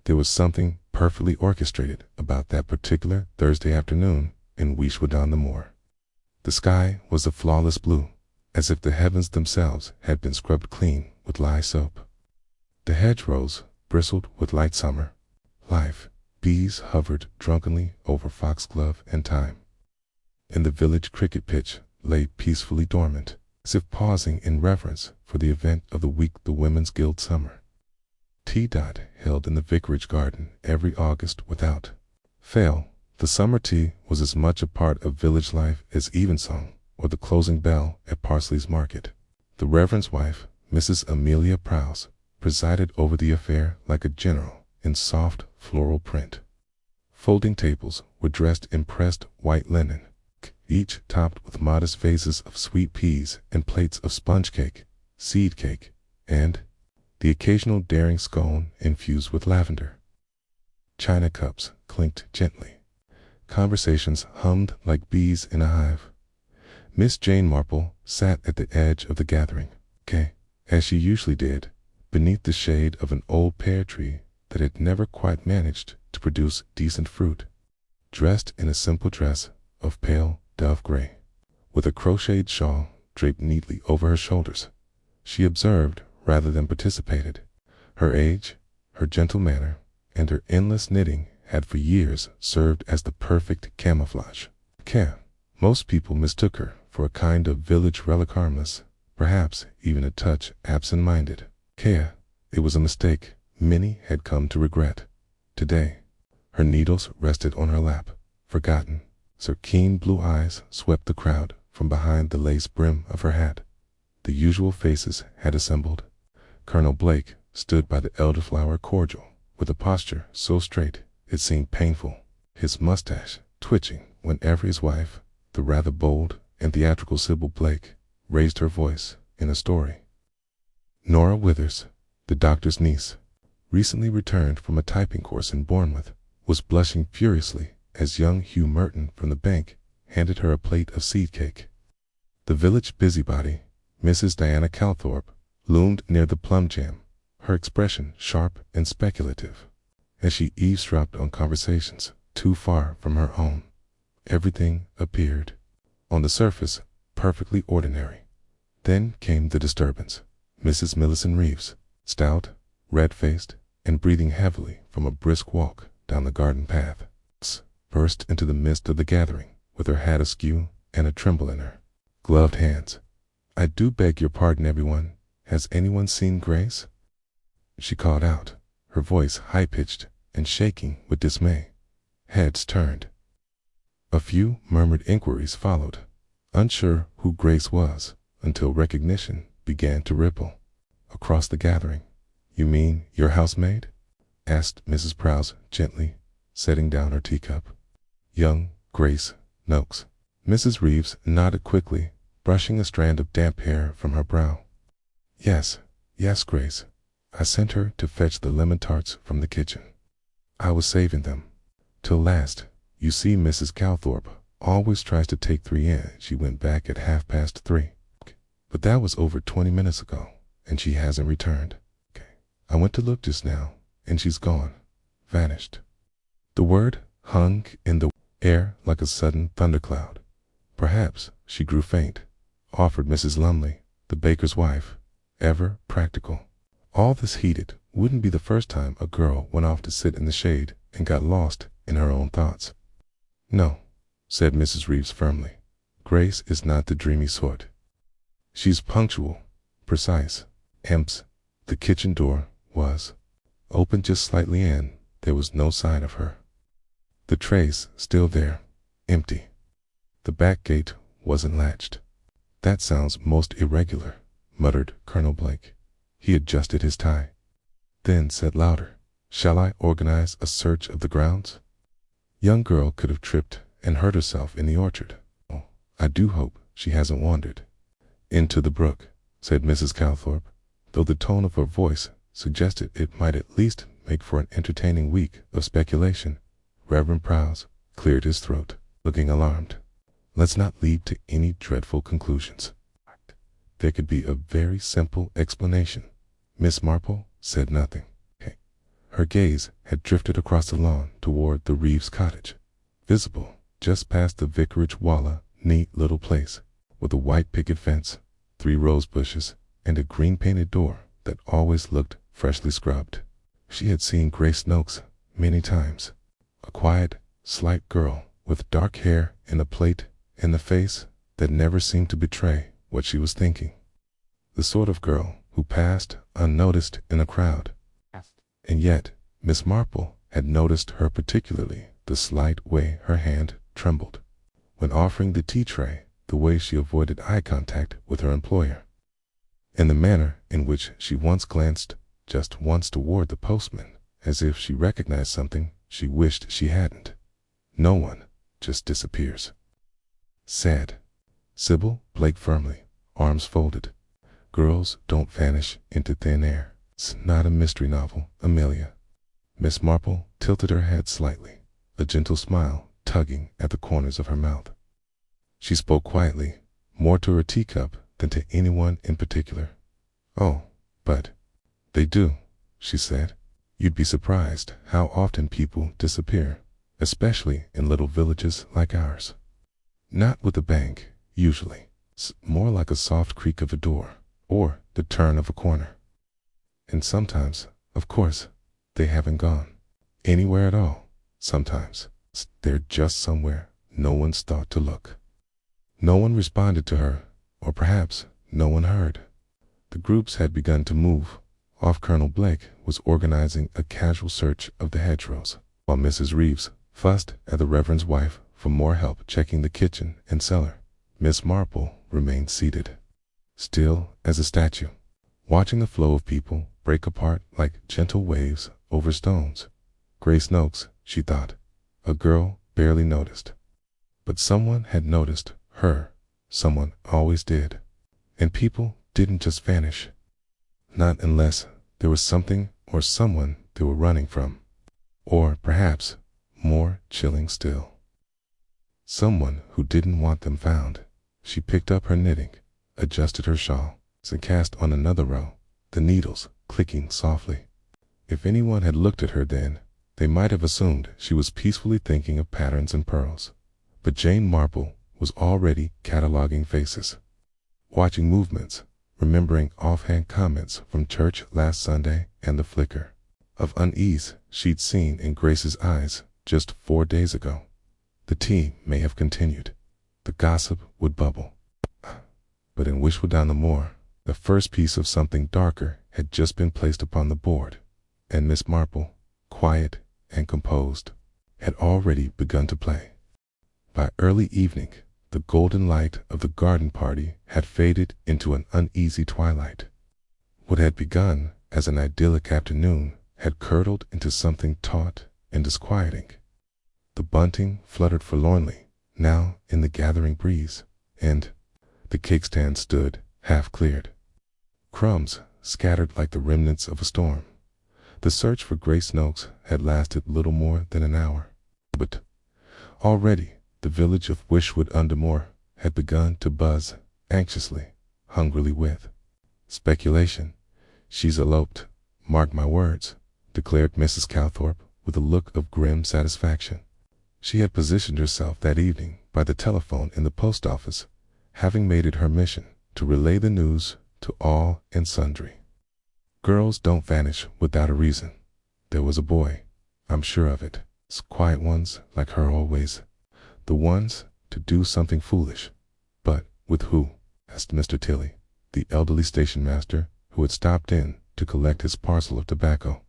There was something perfectly orchestrated about that particular Thursday afternoon in Weeshwood-on-the-Moor. The sky was a flawless blue, as if the heavens themselves had been scrubbed clean with lye soap. The hedgerows bristled with light summer life. Bees hovered drunkenly over foxglove and thyme. And the village cricket pitch lay peacefully dormant, as if pausing in reverence for the event of the week, the Women's Guild Summer Tea held in the vicarage garden every August without fail. The summer tea was as much a part of village life as evensong or the closing bell at Parsley's Market. The Reverend's wife, Mrs. Amelia Prowse, presided over the affair like a general in soft floral print. Folding tables were dressed in pressed white linen, each topped with modest vases of sweet peas and plates of sponge cake, seed cake, and the occasional daring scone infused with lavender. China cups clinked gently. Conversations hummed like bees in a hive. Miss Jane Marple sat at the edge of the gathering, as she usually did, beneath the shade of an old pear tree that had never quite managed to produce decent fruit. Dressed in a simple dress of pale dove gray, with a crocheted shawl draped neatly over her shoulders, she observed rather than participated. Her age, her gentle manner, and her endless knitting had for years served as the perfect camouflage. Most people mistook her for a kind of village relic, harmless, perhaps even a touch absent-minded. It was a mistake many had come to regret. Today, her needles rested on her lap, forgotten. Her keen blue eyes swept the crowd from behind the lace brim of her hat. The usual faces had assembled. Colonel Blake stood by the elderflower cordial, with a posture so straight it seemed painful, his mustache twitching whenever his wife, the rather bold and theatrical Sybil Blake, raised her voice in a story. Nora Withers, the doctor's niece, recently returned from a typing course in Bournemouth, was blushing furiously as young Hugh Merton from the bank handed her a plate of seed cake. The village busybody, Mrs. Diana Calthorpe, loomed near the plum jam, her expression sharp and speculative, as she eavesdropped on conversations too far from her own. Everything appeared, on the surface, perfectly ordinary. Then came the disturbance. Mrs. Millicent Reeves, stout, red-faced, and breathing heavily from a brisk walk down the garden path, burst into the midst of the gathering with her hat askew and a tremble in her gloved hands. "I do beg your pardon, everyone. Has anyone seen Grace?" she called out, her voice high-pitched and shaking with dismay. Heads turned. A few murmured inquiries followed, unsure who Grace was, until recognition began to ripple across the gathering. "You mean your housemaid?" asked Mrs. Prowse gently, setting down her teacup. "Young Grace Noakes." Mrs. Reeves nodded quickly, brushing a strand of damp hair from her brow. Yes, Grace. I sent her to fetch the lemon tarts from the kitchen. I was saving them till last. You see, Mrs. Calthorpe always tries to take 3 in. She went back at 3:30. But that was over 20 minutes ago, and she hasn't returned. I went to look just now, and she's gone. Vanished." The word hung in the air like a sudden thundercloud. Perhaps she grew faint, offered Mrs. Lumley, the baker's wife, ever practical. All this heated wouldn't be the first time a girl went off to sit in the shade and got lost in her own thoughts. "No," said Mrs. Reeves firmly. "Grace is not the dreamy sort. She's punctual, precise. The kitchen door was open just slightly, and there was no sign of her. The trays still there, empty. The back gate wasn't latched." "That sounds most irregular," muttered Colonel Blake. He adjusted his tie, then said louder, "Shall I organize a search of the grounds?" Young girl could have tripped and hurt herself in the orchard. "Oh, I do hope she hasn't wandered into the brook," said Mrs. Calthorpe, though the tone of her voice suggested it might at least make for an entertaining week of speculation. Reverend Prowse cleared his throat, looking alarmed. "Let's not leap to any dreadful conclusions. There could be a very simple explanation." Miss Marple said nothing. Her gaze had drifted across the lawn toward the Reeves cottage, visible just past the vicarage walla, neat little place with a white picket fence, 3 rose bushes, and a green-painted door that always looked freshly scrubbed. She had seen Grace Noakes many times, a quiet, slight girl with dark hair and a plate in the face that never seemed to betray what she was thinking. The sort of girl who passed unnoticed in a crowd. And yet, Miss Marple had noticed her, particularly the slight way her hand trembled when offering the tea tray, the way she avoided eye contact with her employer, and the manner in which she once glanced just once toward the postman, as if she recognized something she wished she hadn't. No one just disappears, said Sybil Blake firmly, arms folded. Girls don't vanish into thin air. It's not a mystery novel, Amelia. Miss Marple tilted her head slightly, a gentle smile tugging at the corners of her mouth. She spoke quietly, more to her teacup than to anyone in particular. Oh, but they do, she said. You'd be surprised how often people disappear, especially in little villages like ours. Not with a bang, usually. It's more like a soft creak of a door, or the turn of a corner. And sometimes, of course, they haven't gone anywhere at all. Sometimes they're just somewhere no one's thought to look. No one responded to her, or perhaps no one heard. The groups had begun to move off. Colonel Blake was organizing a casual search of the hedgerows, while Mrs. Reeves fussed at the Reverend's wife for more help checking the kitchen and cellar. Miss Marple remained seated, still as a statue, watching the flow of people break apart like gentle waves over stones. Grace Noakes, she thought, a girl barely noticed. But someone had noticed her. Someone always did. And people didn't just vanish. Not unless there was something or someone they were running from. Or perhaps, more chilling still, someone who didn't want them found. She picked up her knitting, adjusted her shawl, and cast on another row, the needles clicking softly. If anyone had looked at her then, they might have assumed she was peacefully thinking of patterns and pearls. But Jane Marple was already cataloging faces, watching movements, remembering offhand comments from church last Sunday and the flicker of unease she'd seen in Grace's eyes just 4 days ago. The tea may have continued. The gossip would bubble. But in Wishwood-on-the-Moor, the first piece of something darker had just been placed upon the board, and Miss Marple, quiet and composed, had already begun to play. By early evening, the golden light of the garden party had faded into an uneasy twilight. What had begun as an idyllic afternoon had curdled into something taut and disquieting. The bunting fluttered forlornly, now in the gathering breeze, and the cake stand stood half cleared. Crumbs scattered like the remnants of a storm. The search for Grace Noakes had lasted little more than an hour, but already the village of Wishwood-on-the-Moor had begun to buzz anxiously, hungrily with speculation. She's eloped, mark my words, declared Mrs. Calthorpe with a look of grim satisfaction. She had positioned herself that evening by the telephone in the post office, having made it her mission to relay the news to all and sundry. Girls don't vanish without a reason. There was a boy, I'm sure of it. Quiet ones like her always. The ones to do something foolish. But with who? Asked Mr. Tilley, the elderly station master who had stopped in to collect his parcel of tobacco.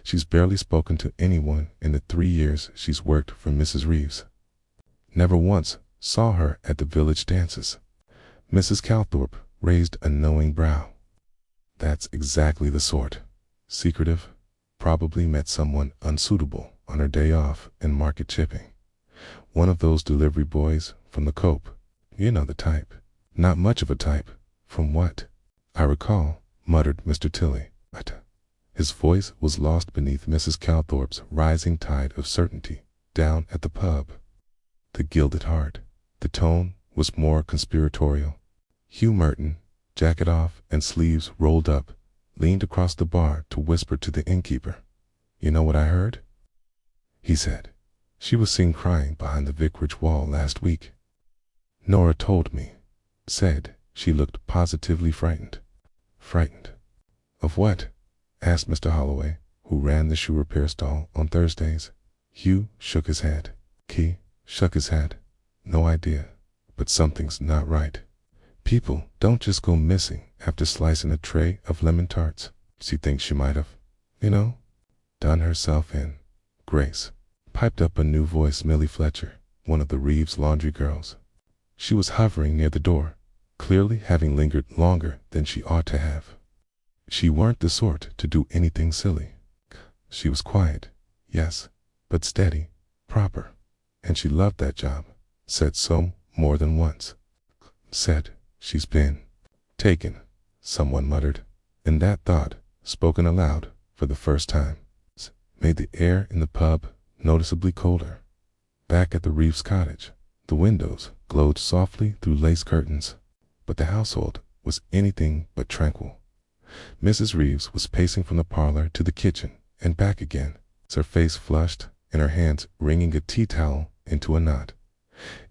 She's barely spoken to anyone in the 3 years she's worked for Mrs. Reeves. Never once saw her at the village dances. Mrs. Calthorpe raised a knowing brow. That's exactly the sort. Secretive, probably met someone unsuitable on her day off and market chipping. One of those delivery boys from the Cope. You know the type. Not much of a type. From what I recall, muttered Mr. Tilley. His voice was lost beneath Mrs. Calthorpe's rising tide of certainty down at the pub. The Gilded Heart. The tone was more conspiratorial. Hugh Merton, jacket off and sleeves rolled up, leaned across the bar to whisper to the innkeeper. "You know what I heard?" He said, "She was seen crying behind the vicarage wall last week." "Nora told me," said. She looked positively frightened. "Frightened? Of what?" asked Mr. Holloway, who ran the shoe repair stall on Thursdays. Hugh shook his head. Key shook his head. "No idea, but something's not right. People don't just go missing after slicing a tray of lemon tarts. She thinks she might have, done herself in." "Grace," piped up a new voice, Millie Fletcher, one of the Reeves laundry girls. She was hovering near the door, clearly having lingered longer than she ought to have. She weren't the sort to do anything silly. She was quiet, yes, but steady, proper, and she loved that job. Said so more than once. "Said she's been taken," someone muttered, and that thought, spoken aloud for the first time, made the air in the pub noticeably colder. Back at the Reeves cottage, the windows glowed softly through lace curtains, but the household was anything but tranquil. Mrs. Reeves was pacing from the parlor to the kitchen and back again, her face flushed and her hands wringing a tea towel into a knot.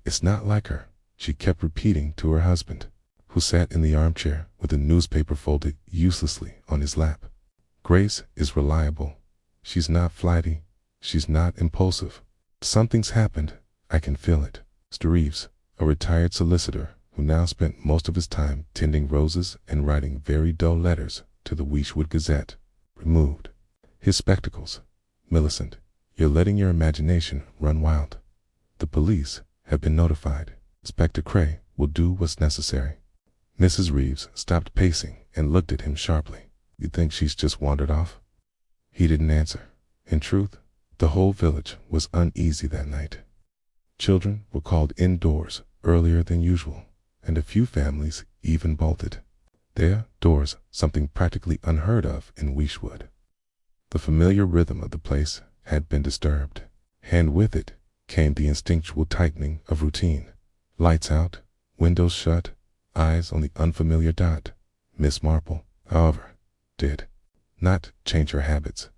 "It's not like her," she kept repeating to her husband, who sat in the armchair with a newspaper folded uselessly on his lap. "Grace is reliable. She's not flighty. She's not impulsive. Something's happened. I can feel it." Mr. Reeves, a retired solicitor who now spent most of his time tending roses and writing very dull letters to the Weeshwood Gazette, removed his spectacles. "Millicent, you're letting your imagination run wild. The police have been notified. Inspector Cray will do what's necessary." Mrs. Reeves stopped pacing and looked at him sharply. "You think she's just wandered off?" He didn't answer. In truth, the whole village was uneasy that night. Children were called indoors earlier than usual, and a few families even bolted their doors, something practically unheard of in Weeshwood. The familiar rhythm of the place had been disturbed, and with it came the instinctual tightening of routine. Lights out, windows shut, eyes on the unfamiliar dot. Miss Marple, however, did not change her habits.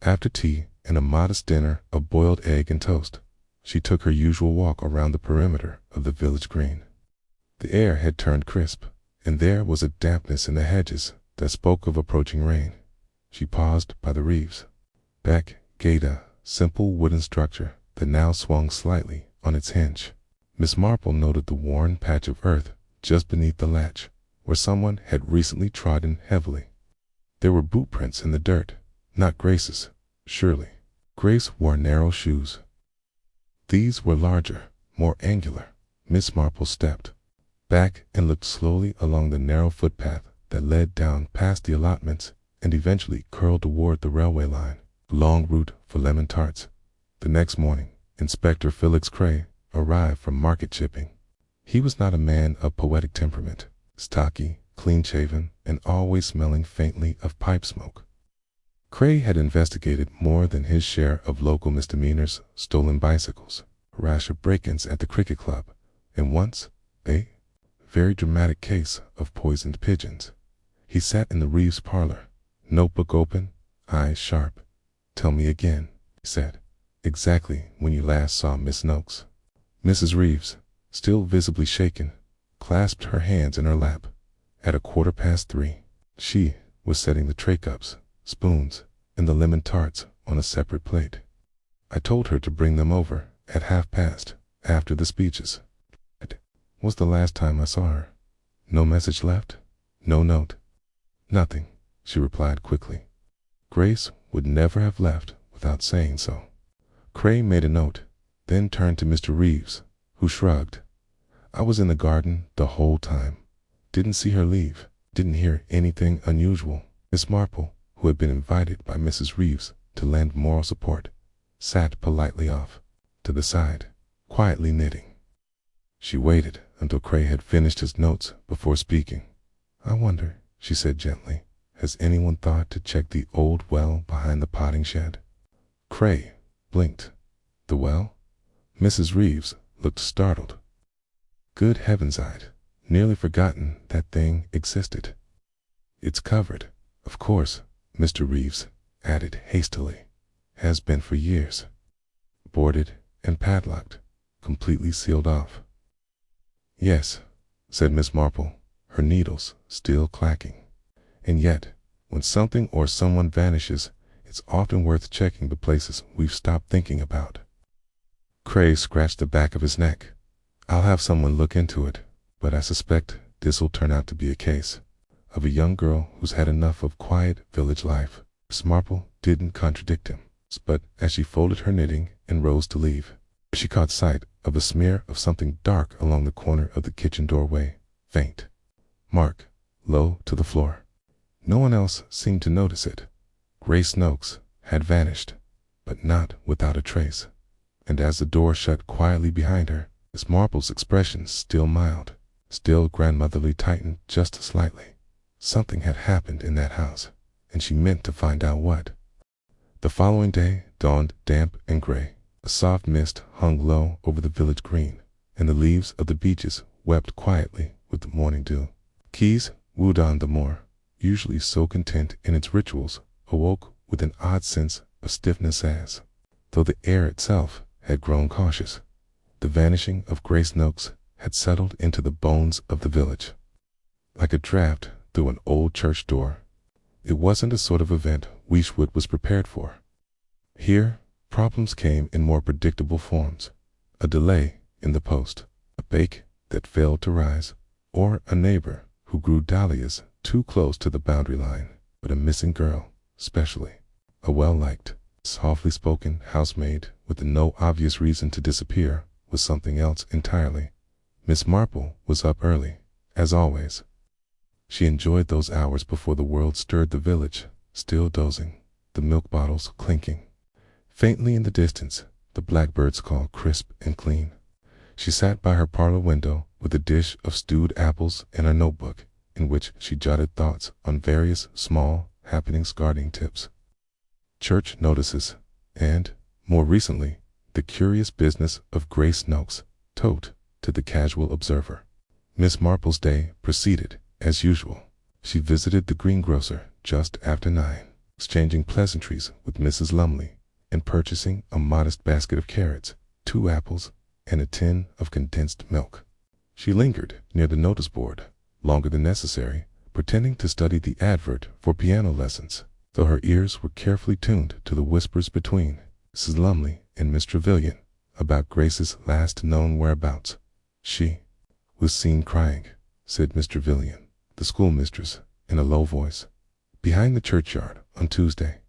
After tea and a modest dinner of boiled egg and toast, she took her usual walk around the perimeter of the village green. The air had turned crisp, and there was a dampness in the hedges that spoke of approaching rain. She paused by the Reeves' back gate, a simple wooden structure that now swung slightly on its hinge. Miss Marple noted the worn patch of earth just beneath the latch, where someone had recently trodden heavily. There were boot prints in the dirt, not Grace's, surely. Grace wore narrow shoes. These were larger, more angular. Miss Marple stepped back and looked slowly along the narrow footpath that led down past the allotments and eventually curled toward the railway line. Long route for lemon tarts. The next morning, Inspector Felix Cray arrived from market chipping. He was not a man of poetic temperament, stocky, clean-shaven, and always smelling faintly of pipe smoke. Cray had investigated more than his share of local misdemeanors: stolen bicycles, a rash of break-ins at the cricket club, and once, a very dramatic case of poisoned pigeons. He sat in the Reeves' parlor, notebook open, eyes sharp. "Tell me again," he said, "exactly when you last saw Miss Noakes." Mrs. Reeves, still visibly shaken, clasped her hands in her lap. At 3:15, she was setting the tray cups, spoons, and the lemon tarts on a separate plate. "I told her to bring them over at 1:30, after the speeches. That was the last time I saw her." "No message left? No note?" "Nothing," she replied quickly. Grace would never have left without saying so. Cray made a note, then turned to Mr. Reeves, who shrugged. "I was in the garden the whole time. Didn't see her leave. Didn't hear anything unusual." Miss Marple, who had been invited by Mrs. Reeves to lend moral support, sat politely off to the side, quietly knitting. She waited until Cray had finished his notes before speaking. "I wonder," she said gently, "has anyone thought to check the old well behind the potting shed?" Cray blinked. "The well?" Mrs. Reeves looked startled. "Good heavens, I'd nearly forgotten that thing existed. It's covered," Of course, Mr. Reeves added hastily, has been for years. Boarded and padlocked, completely sealed off. Yes, said Miss Marple, her needles still clacking. And yet, when something or someone vanishes, it's often worth checking the places we've stopped thinking about. Cray scratched the back of his neck. I'll have someone look into it, but I suspect this'll turn out to be a case of a young girl who's had enough of quiet village life. Miss Marple didn't contradict him, but as she folded her knitting and rose to leave, she caught sight of a smear of something dark along the corner of the kitchen doorway, faint mark, low to the floor. No one else seemed to notice it. Grace Noakes had vanished, but not without a trace. And as the door shut quietly behind her, Miss Marple's expression, still mild, still grandmotherly, tightened just slightly. Something had happened in that house, and she meant to find out what. The following day dawned damp and gray. A soft mist hung low over the village green, and the leaves of the beeches wept quietly with the morning dew. Keys Wood-on-the-Moor, usually so content in its rituals, awoke with an odd sense of stiffness as though the air itself had grown cautious. The vanishing of Grace Noakes had settled into the bones of the village, like a draft through an old church door. It wasn't a sort of event Weeshwood was prepared for. Here, problems came in more predictable forms. A delay in the post, a bake that failed to rise, or a neighbor who grew dahlias too close to the boundary line. But a missing girl, especially a well-liked, softly spoken housemaid with no obvious reason to disappear, was something else entirely. Miss Marple was up early, as always. She enjoyed those hours before the world stirred the village, still dozing, the milk bottles clinking. Faintly in the distance, the blackbird's call crisp and clean. She sat by her parlor window with a dish of stewed apples and a notebook in which she jotted thoughts on various small happenings, gardening tips, church notices, and, more recently, the curious business of Grace Noakes, tote to the casual observer. Miss Marple's day proceeded as usual. She visited the greengrocer just after 9, exchanging pleasantries with Mrs. Lumley, and purchasing a modest basket of carrots, 2 apples, and a tin of condensed milk. She lingered near the notice board, longer than necessary, pretending to study the advert for piano lessons, though her ears were carefully tuned to the whispers between Mrs. Lumley and Miss Trevilian about Grace's last known whereabouts. She was seen crying, said Miss Trevilian, the schoolmistress, in a low voice, behind the churchyard on Tuesday.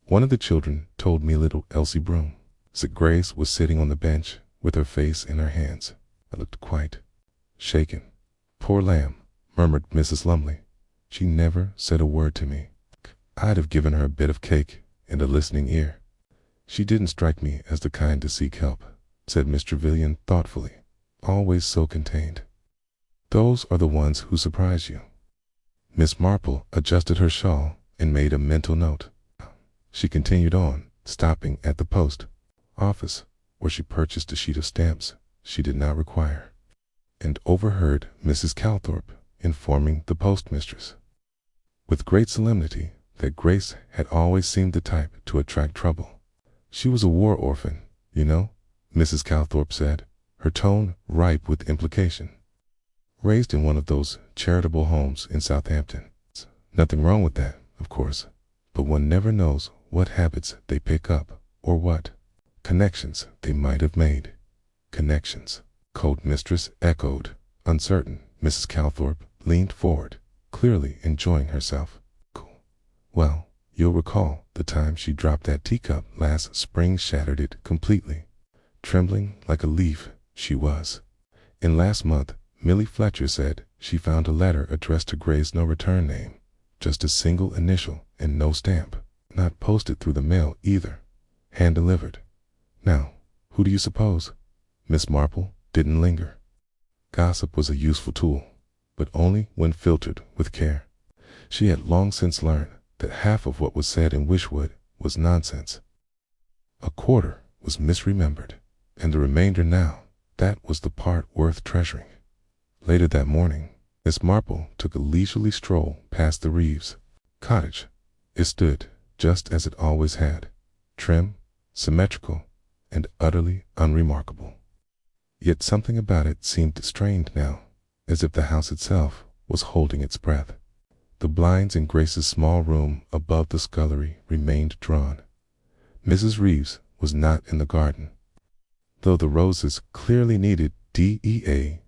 One of the children told me little Elsie Broom said Grace was sitting on the bench with her face in her hands. I looked quite shaken. Poor lamb, murmured Mrs. Lumley. She never said a word to me. I'd have given her a bit of cake and a listening ear. She didn't strike me as the kind to seek help, said Miss Trevilian thoughtfully, always so contained. Those are the ones who surprise you. Miss Marple adjusted her shawl and made a mental note. She continued on, stopping at the post office, where she purchased a sheet of stamps she did not require, and overheard Mrs. Calthorpe informing the postmistress, with great solemnity, that Grace had always seemed the type to attract trouble. She was a war orphan, you know, Mrs. Calthorpe said, her tone ripe with implication. Raised in one of those charitable homes in Southampton. Nothing wrong with that, of course, but one never knows what habits they pick up, or what connections they might have made. Connections, Code Mistress echoed, uncertain. Mrs. Calthorpe leaned forward, clearly enjoying herself. Cool. Well, you'll recall the time she dropped that teacup last spring, shattered it completely. Trembling like a leaf, she was. And last month, Millie Fletcher said she found a letter addressed to Grace, no return name, just a single initial and no stamp, not posted through the mail either, hand-delivered. Now, who do you suppose? Miss Marple didn't linger. Gossip was a useful tool, but only when filtered with care. She had long since learned that half of what was said in Wishwood was nonsense. A quarter was misremembered, and the remainder now, that was the part worth treasuring. Later that morning, Miss Marple took a leisurely stroll past the Reeves. cottage. It stood just as it always had, trim, symmetrical, and utterly unremarkable. Yet something about it seemed strained now, as if the house itself was holding its breath. The blinds in Grace's small room above the scullery remained drawn. Mrs. Reeves was not in the garden, though the roses clearly needed DEA.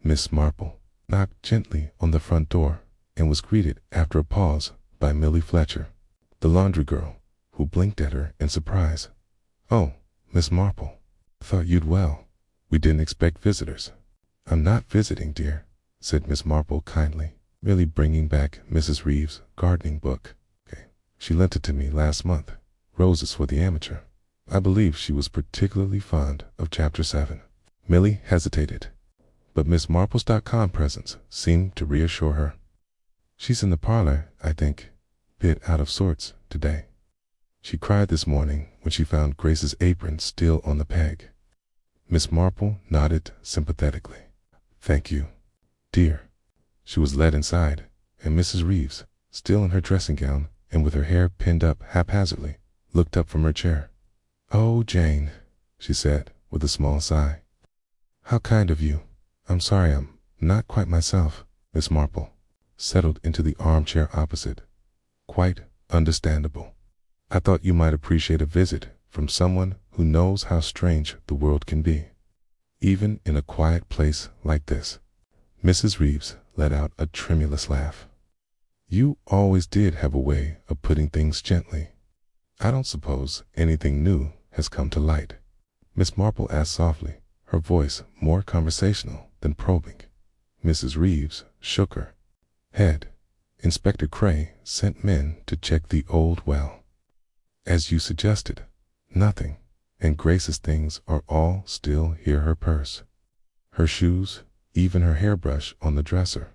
Miss Marple knocked gently on the front door and was greeted after a pause by Millie Fletcher, the laundry girl, who blinked at her in surprise. "Oh, Miss Marple, thought you'd well. We didn't expect visitors." "I'm not visiting, dear," said Miss Marple kindly, merely bringing back Mrs. Reeves' gardening book. She lent it to me last month. Roses for the Amateur. I believe she was particularly fond of Chapter 7. Millie hesitated, but Miss Marple's.com presence seemed to reassure her. "She's in the parlor, I think. Bit out of sorts today. She cried this morning when she found Grace's apron still on the peg." Miss Marple nodded sympathetically. "Thank you, dear." She was led inside, and Mrs. Reeves, still in her dressing gown and with her hair pinned up haphazardly, looked up from her chair. "Oh, Jane," she said with a small sigh. "How kind of you. I'm sorry I'm not quite myself." Miss Marple settled into the armchair opposite. "Quite understandable. I thought you might appreciate a visit from someone who knows how strange the world can be, even in a quiet place like this." Mrs. Reeves let out a tremulous laugh. "You always did have a way of putting things gently. I don't suppose anything new has come to light?" Miss Marple asked softly, her voice more conversational than probing. Mrs. Reeves shook her head. "Inspector Cray sent men to check the old well. As you suggested, nothing, and Grace's things are all still here. Her purse, her shoes, even her hairbrush on the dresser.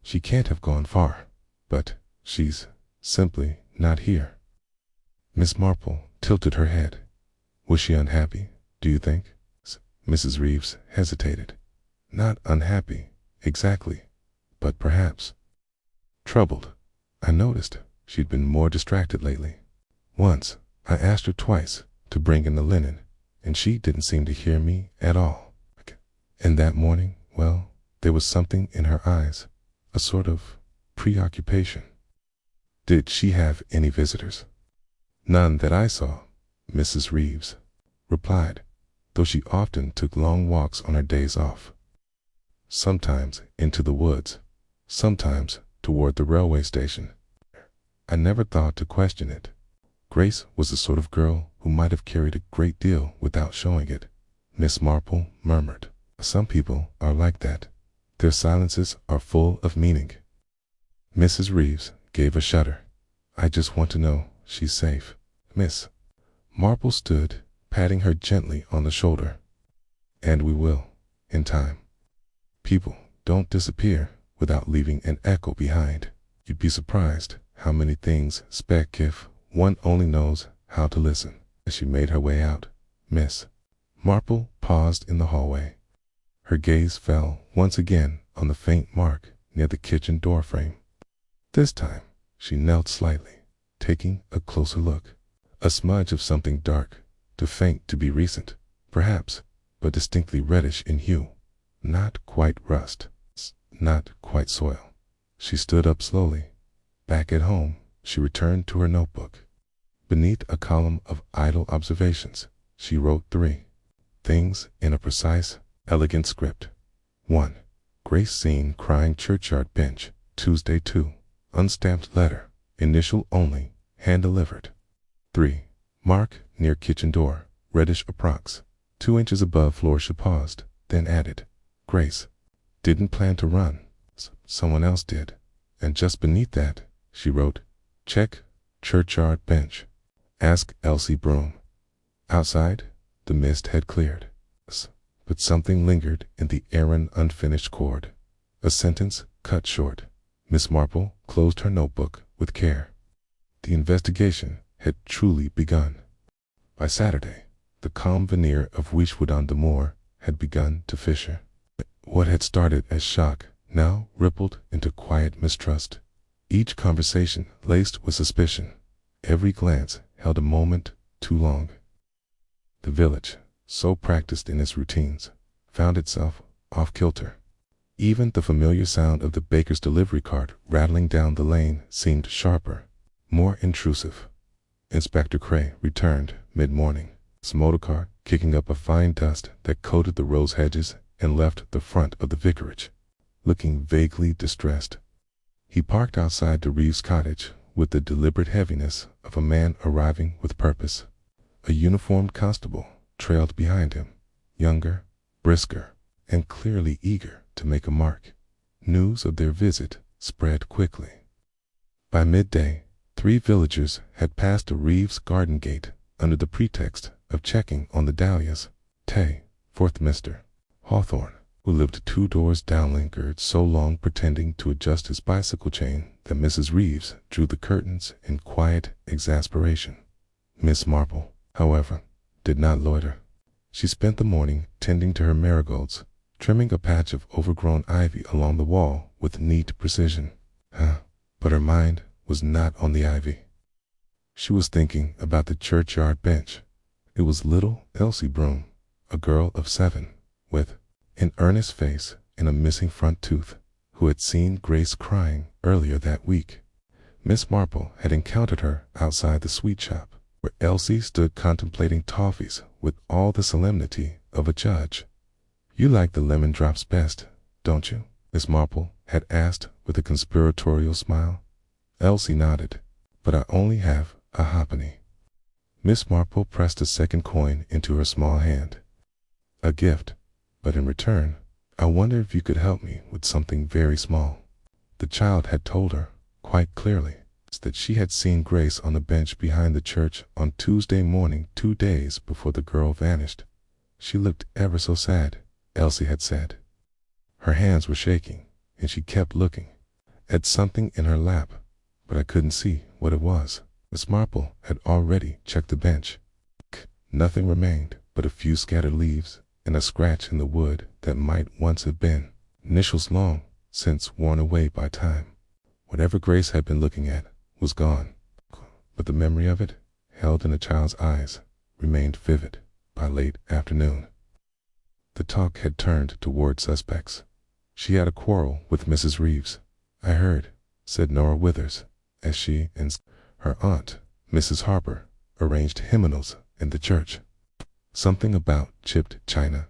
She can't have gone far, but she's simply not here." Miss Marple tilted her head. "Was she unhappy, do you think?" Mrs. Reeves hesitated. "Not unhappy, exactly, but perhaps troubled. I noticed she'd been more distracted lately. Once I asked her twice to bring in the linen, and she didn't seem to hear me at all. And that morning, well, there was something in her eyes, a sort of preoccupation." "Did she have any visitors?" "None that I saw," Mrs. Reeves replied, though she often took long walks on her days off. Sometimes into the woods, sometimes toward the railway station. I never thought to question it. Grace was the sort of girl who might have carried a great deal without showing it," Miss Marple murmured. "Some people are like that. Their silences are full of meaning." Mrs. Reeves gave a shudder. "I just want to know she's safe." Miss Marple stood, patting her gently on the shoulder. "And we will, in time. People don't disappear without leaving an echo behind. You'd be surprised how many things speak if one only knows how to listen." As she made her way out, Miss Marple paused in the hallway. Her gaze fell once again on the faint mark near the kitchen door frame. This time she knelt slightly, taking a closer look. A smudge of something dark, too faint to be recent, perhaps, but distinctly reddish in hue. Not quite rust, not quite soil. She stood up slowly. Back at home, she returned to her notebook. Beneath a column of idle observations, she wrote 3 things in a precise, elegant script. 1. Grace seen crying churchyard bench, Tuesday 2. Unstamped letter, initial only, hand delivered. 3. Mark near kitchen door, reddish approx. 2 inches above floor. She paused, then added, "Grace didn't plan to run. Someone else did." And just beneath that, she wrote, "Check churchyard bench. Ask Elsie Broom." Outside, the mist had cleared, but something lingered in the errand unfinished chord. A sentence cut short. Miss Marple closed her notebook with care. The investigation had truly begun. By Saturday, the calm veneer of Wieshwood-on-the-Moor had begun to fissure. What had started as shock now rippled into quiet mistrust. each conversation laced with suspicion. Every glance held a moment too long. The village, so practiced in its routines, found itself off-kilter. Even the familiar sound of the baker's delivery cart rattling down the lane seemed sharper, more intrusive. Inspector Cray returned mid-morning, his motorcar kicking up a fine dust that coated the rose hedges and left the front of the vicarage, looking vaguely distressed. He parked outside the Reeves cottage with the deliberate heaviness of a man arriving with purpose. A uniformed constable trailed behind him, younger, brisker, and clearly eager to make a mark. News of their visit spread quickly. By midday, 3 villagers had passed the Reeves garden gate under the pretext of checking on the dahlias. Tay, 4th Mr. Hawthorne, who lived 2 doors down, lingered so long pretending to adjust his bicycle chain that Mrs. Reeves drew the curtains in quiet exasperation. Miss Marple, however, did not loiter. She spent the morning tending to her marigolds, trimming a patch of overgrown ivy along the wall with neat precision. But her mind was not on the ivy. She was thinking about the churchyard bench. It was little Elsie Broom, a girl of 7, with an earnest face and a missing front tooth, who had seen Grace crying earlier that week. Miss Marple had encountered her outside the sweet shop, where Elsie stood contemplating toffees with all the solemnity of a judge. "You like the lemon drops best, don't you?" Miss Marple had asked with a conspiratorial smile. Elsie nodded. "But I only have a halfpenny." Miss Marple pressed a second coin into her small hand. "A gift, but in return, I wonder if you could help me with something very small." The child had told her, quite clearly, that she had seen Grace on the bench behind the church on Tuesday morning 2 days before the girl vanished. "She looked ever so sad," Elsie had said. Her hands were shaking, and she kept looking at something in her lap, but I couldn't see what it was. Miss Marple had already checked the bench. Nothing remained but a few scattered leaves and a scratch in the wood that might once have been initials long since worn away by time. Whatever Grace had been looking at was gone, but the memory of it, held in a child's eyes, remained vivid by late afternoon. The talk had turned toward suspects. "She had a quarrel with Mrs. Reeves, I heard," said Nora Withers, as she and her aunt, Mrs. Harper, arranged hymnals in the church. "Something about chipped china.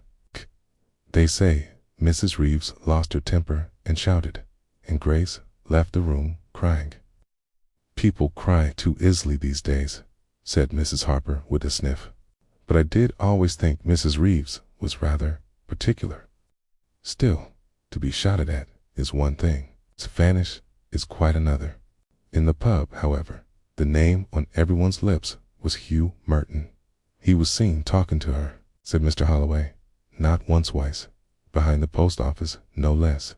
They say Mrs. Reeves lost her temper and shouted, and Grace left the room crying." "People cry too easily these days," said Mrs. Harper with a sniff. "But I did always think Mrs. Reeves was rather particular. Still, to be shouted at is one thing. To vanish is quite another." In the pub, however, the name on everyone's lips was Hugh Merton. "He was seen talking to her," said Mr. Holloway, "not once, twice, behind the post office, no less.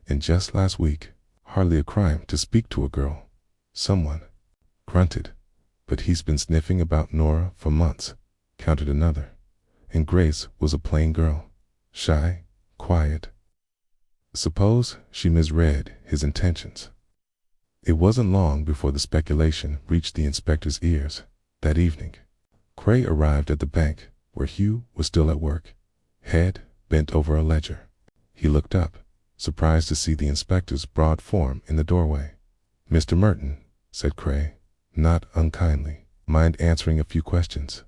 And just last week, hardly a crime to speak to a girl. Someone grunted, but he's been sniffing about Nora for months," countered another. "And Grace was a plain girl, shy, quiet. Suppose she misread his intentions." It wasn't long before the speculation reached the inspector's ears. That evening, Cray arrived at the bank, where Hugh was still at work, head bent over a ledger. He looked up, surprised to see the inspector's broad form in the doorway. "Mr. Merton," said Cray, not unkindly, "mind answering a few questions?"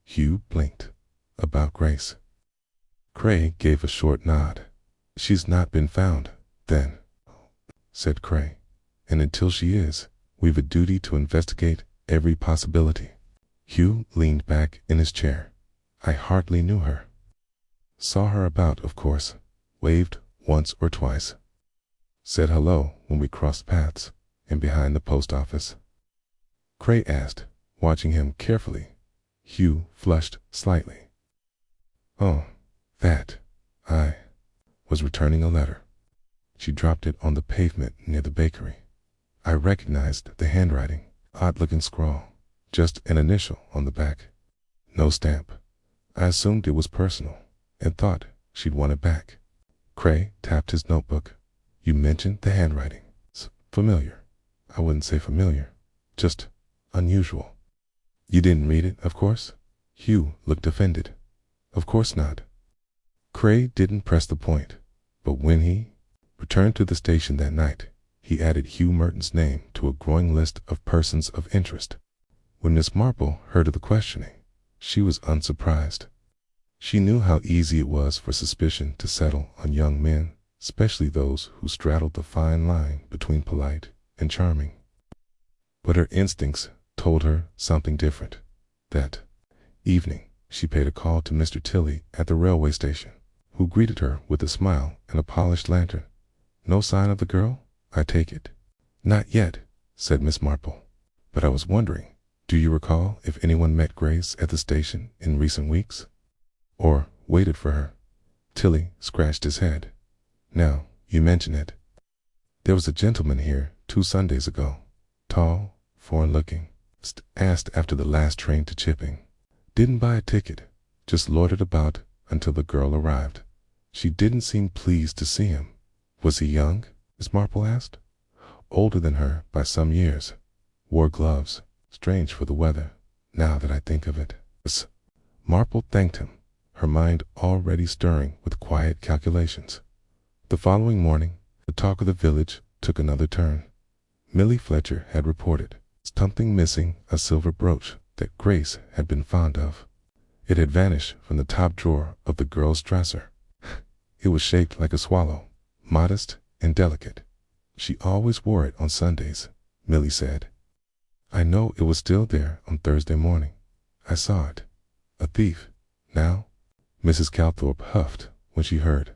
Hugh blinked. "About Grace?" Cray gave a short nod. "She's not been found, then," said Cray. "And until she is, we've a duty to investigate every possibility." Hugh leaned back in his chair. "I hardly knew her. Saw her about, of course, waved once or twice. Said hello when we crossed paths, and behind the post office." Cray asked, watching him carefully. Hugh flushed slightly. "Oh, that. I was returning a letter." She dropped it on the pavement near the bakery. "I recognized the handwriting, odd-looking scrawl, just an initial on the back. No stamp. I assumed it was personal, and thought she'd want it back." Cray tapped his notebook. "You mentioned the handwriting. It's familiar. I wouldn't say familiar, just unusual. You didn't read it, of course? Hugh looked offended. Of course not. Cray didn't press the point, but when he returned to the station that night, he added Hugh Merton's name to a growing list of persons of interest. When Miss Marple heard of the questioning, she was unsurprised. She knew how easy it was for suspicion to settle on young men, especially those who straddled the fine line between polite and charming. But her instincts told her something different. That evening, she paid a call to Mr. Tilley at the railway station, who greeted her with a smile and a polished lantern. No sign of the girl, I take it? Not yet, said Miss Marple. But I was wondering, do you recall if anyone met Grace at the station in recent weeks? Or waited for her? Tilley scratched his head. Now you mention it. There was a gentleman here 2 Sundays ago, tall, foreign-looking, asked after the last train to Chipping. Didn't buy a ticket, just loitered about until the girl arrived. She didn't seem pleased to see him. Was he young? Miss Marple asked. Older than her by some years. Wore gloves. Strange for the weather, now that I think of it. Miss Marple thanked him, her mind already stirring with quiet calculations. The following morning, the talk of the village took another turn. Millie Fletcher had reported something missing, a silver brooch that Grace had been fond of. It had vanished from the top drawer of the girl's dresser. It was shaped like a swallow, modest and delicate. She always wore it on Sundays, Millie said. I know it was still there on Thursday morning. I saw it. A thief. Now, Mrs. Calthorpe huffed when she heard.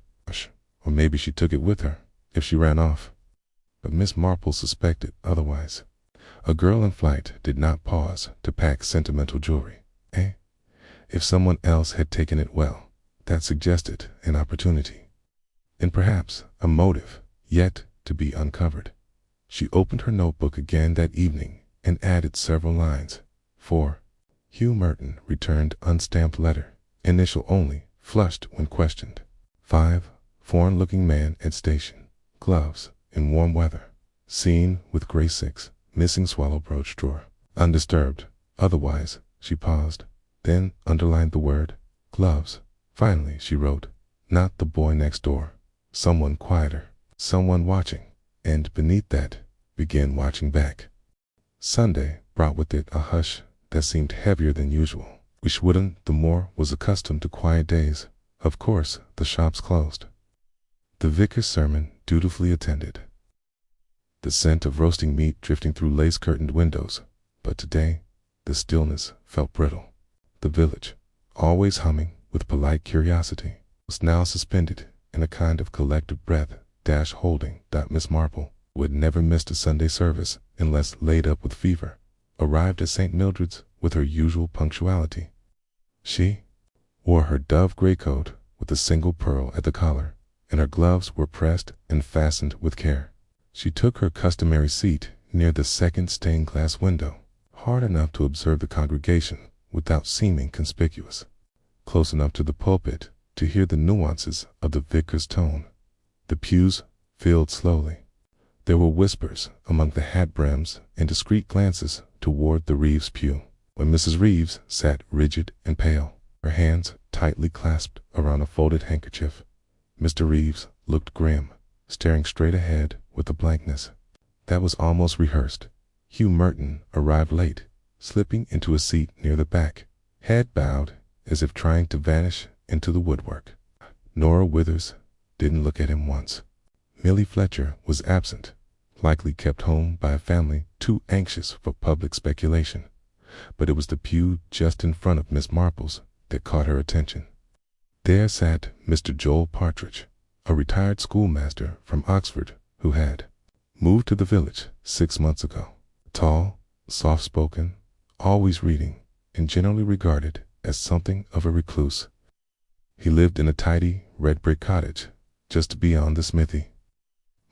Or maybe she took it with her, if she ran off. But Miss Marple suspected otherwise. A girl in flight did not pause to pack sentimental jewelry. If someone else had taken it, well, that suggested an opportunity. And perhaps a motive yet to be uncovered. She opened her notebook again that evening and added several lines. 4. Hugh Merton returned unstamped letter, initial only, flushed when questioned. 5. Foreign-looking man at station, gloves, in warm weather. Seen with Grace 6, missing swallow brooch drawer. Undisturbed. Otherwise, she paused, then underlined the word, gloves. Finally, she wrote, not the boy next door. Someone quieter, someone watching, and beneath that, began watching back. Sunday brought with it a hush that seemed heavier than usual. Wishwoodon the Moor was accustomed to quiet days. Of course, the shops closed. The vicar's sermon dutifully attended. The scent of roasting meat drifting through lace-curtained windows, but today the stillness felt brittle. The village, always humming with polite curiosity, was now suspended in a kind of collective breath, holding that Miss Marple, who had never missed a Sunday service unless laid up with fever, arrived at St. Mildred's with her usual punctuality. She wore her dove greatcoat with a single pearl at the collar, and her gloves were pressed and fastened with care. She took her customary seat near the second stained-glass window, hard enough to observe the congregation without seeming conspicuous, close enough to the pulpit to hear the nuances of the vicar's tone. The pews filled slowly. There were whispers among the hat brims and discreet glances toward the Reeves pew, when Mrs. Reeves sat rigid and pale, her hands tightly clasped around a folded handkerchief. Mr. Reeves looked grim, staring straight ahead with a blankness that was almost rehearsed. Hugh Merton arrived late, slipping into a seat near the back, head bowed as if trying to vanish into the woodwork. Nora Withers didn't look at him once. Millie Fletcher was absent, likely kept home by a family too anxious for public speculation, but it was the pew just in front of Miss Marple's that caught her attention. There sat Mr. Joel Partridge, a retired schoolmaster from Oxford who had moved to the village 6 months ago. Tall, soft-spoken, always reading, and generally regarded as something of a recluse. He lived in a tidy, red-brick cottage just beyond the smithy.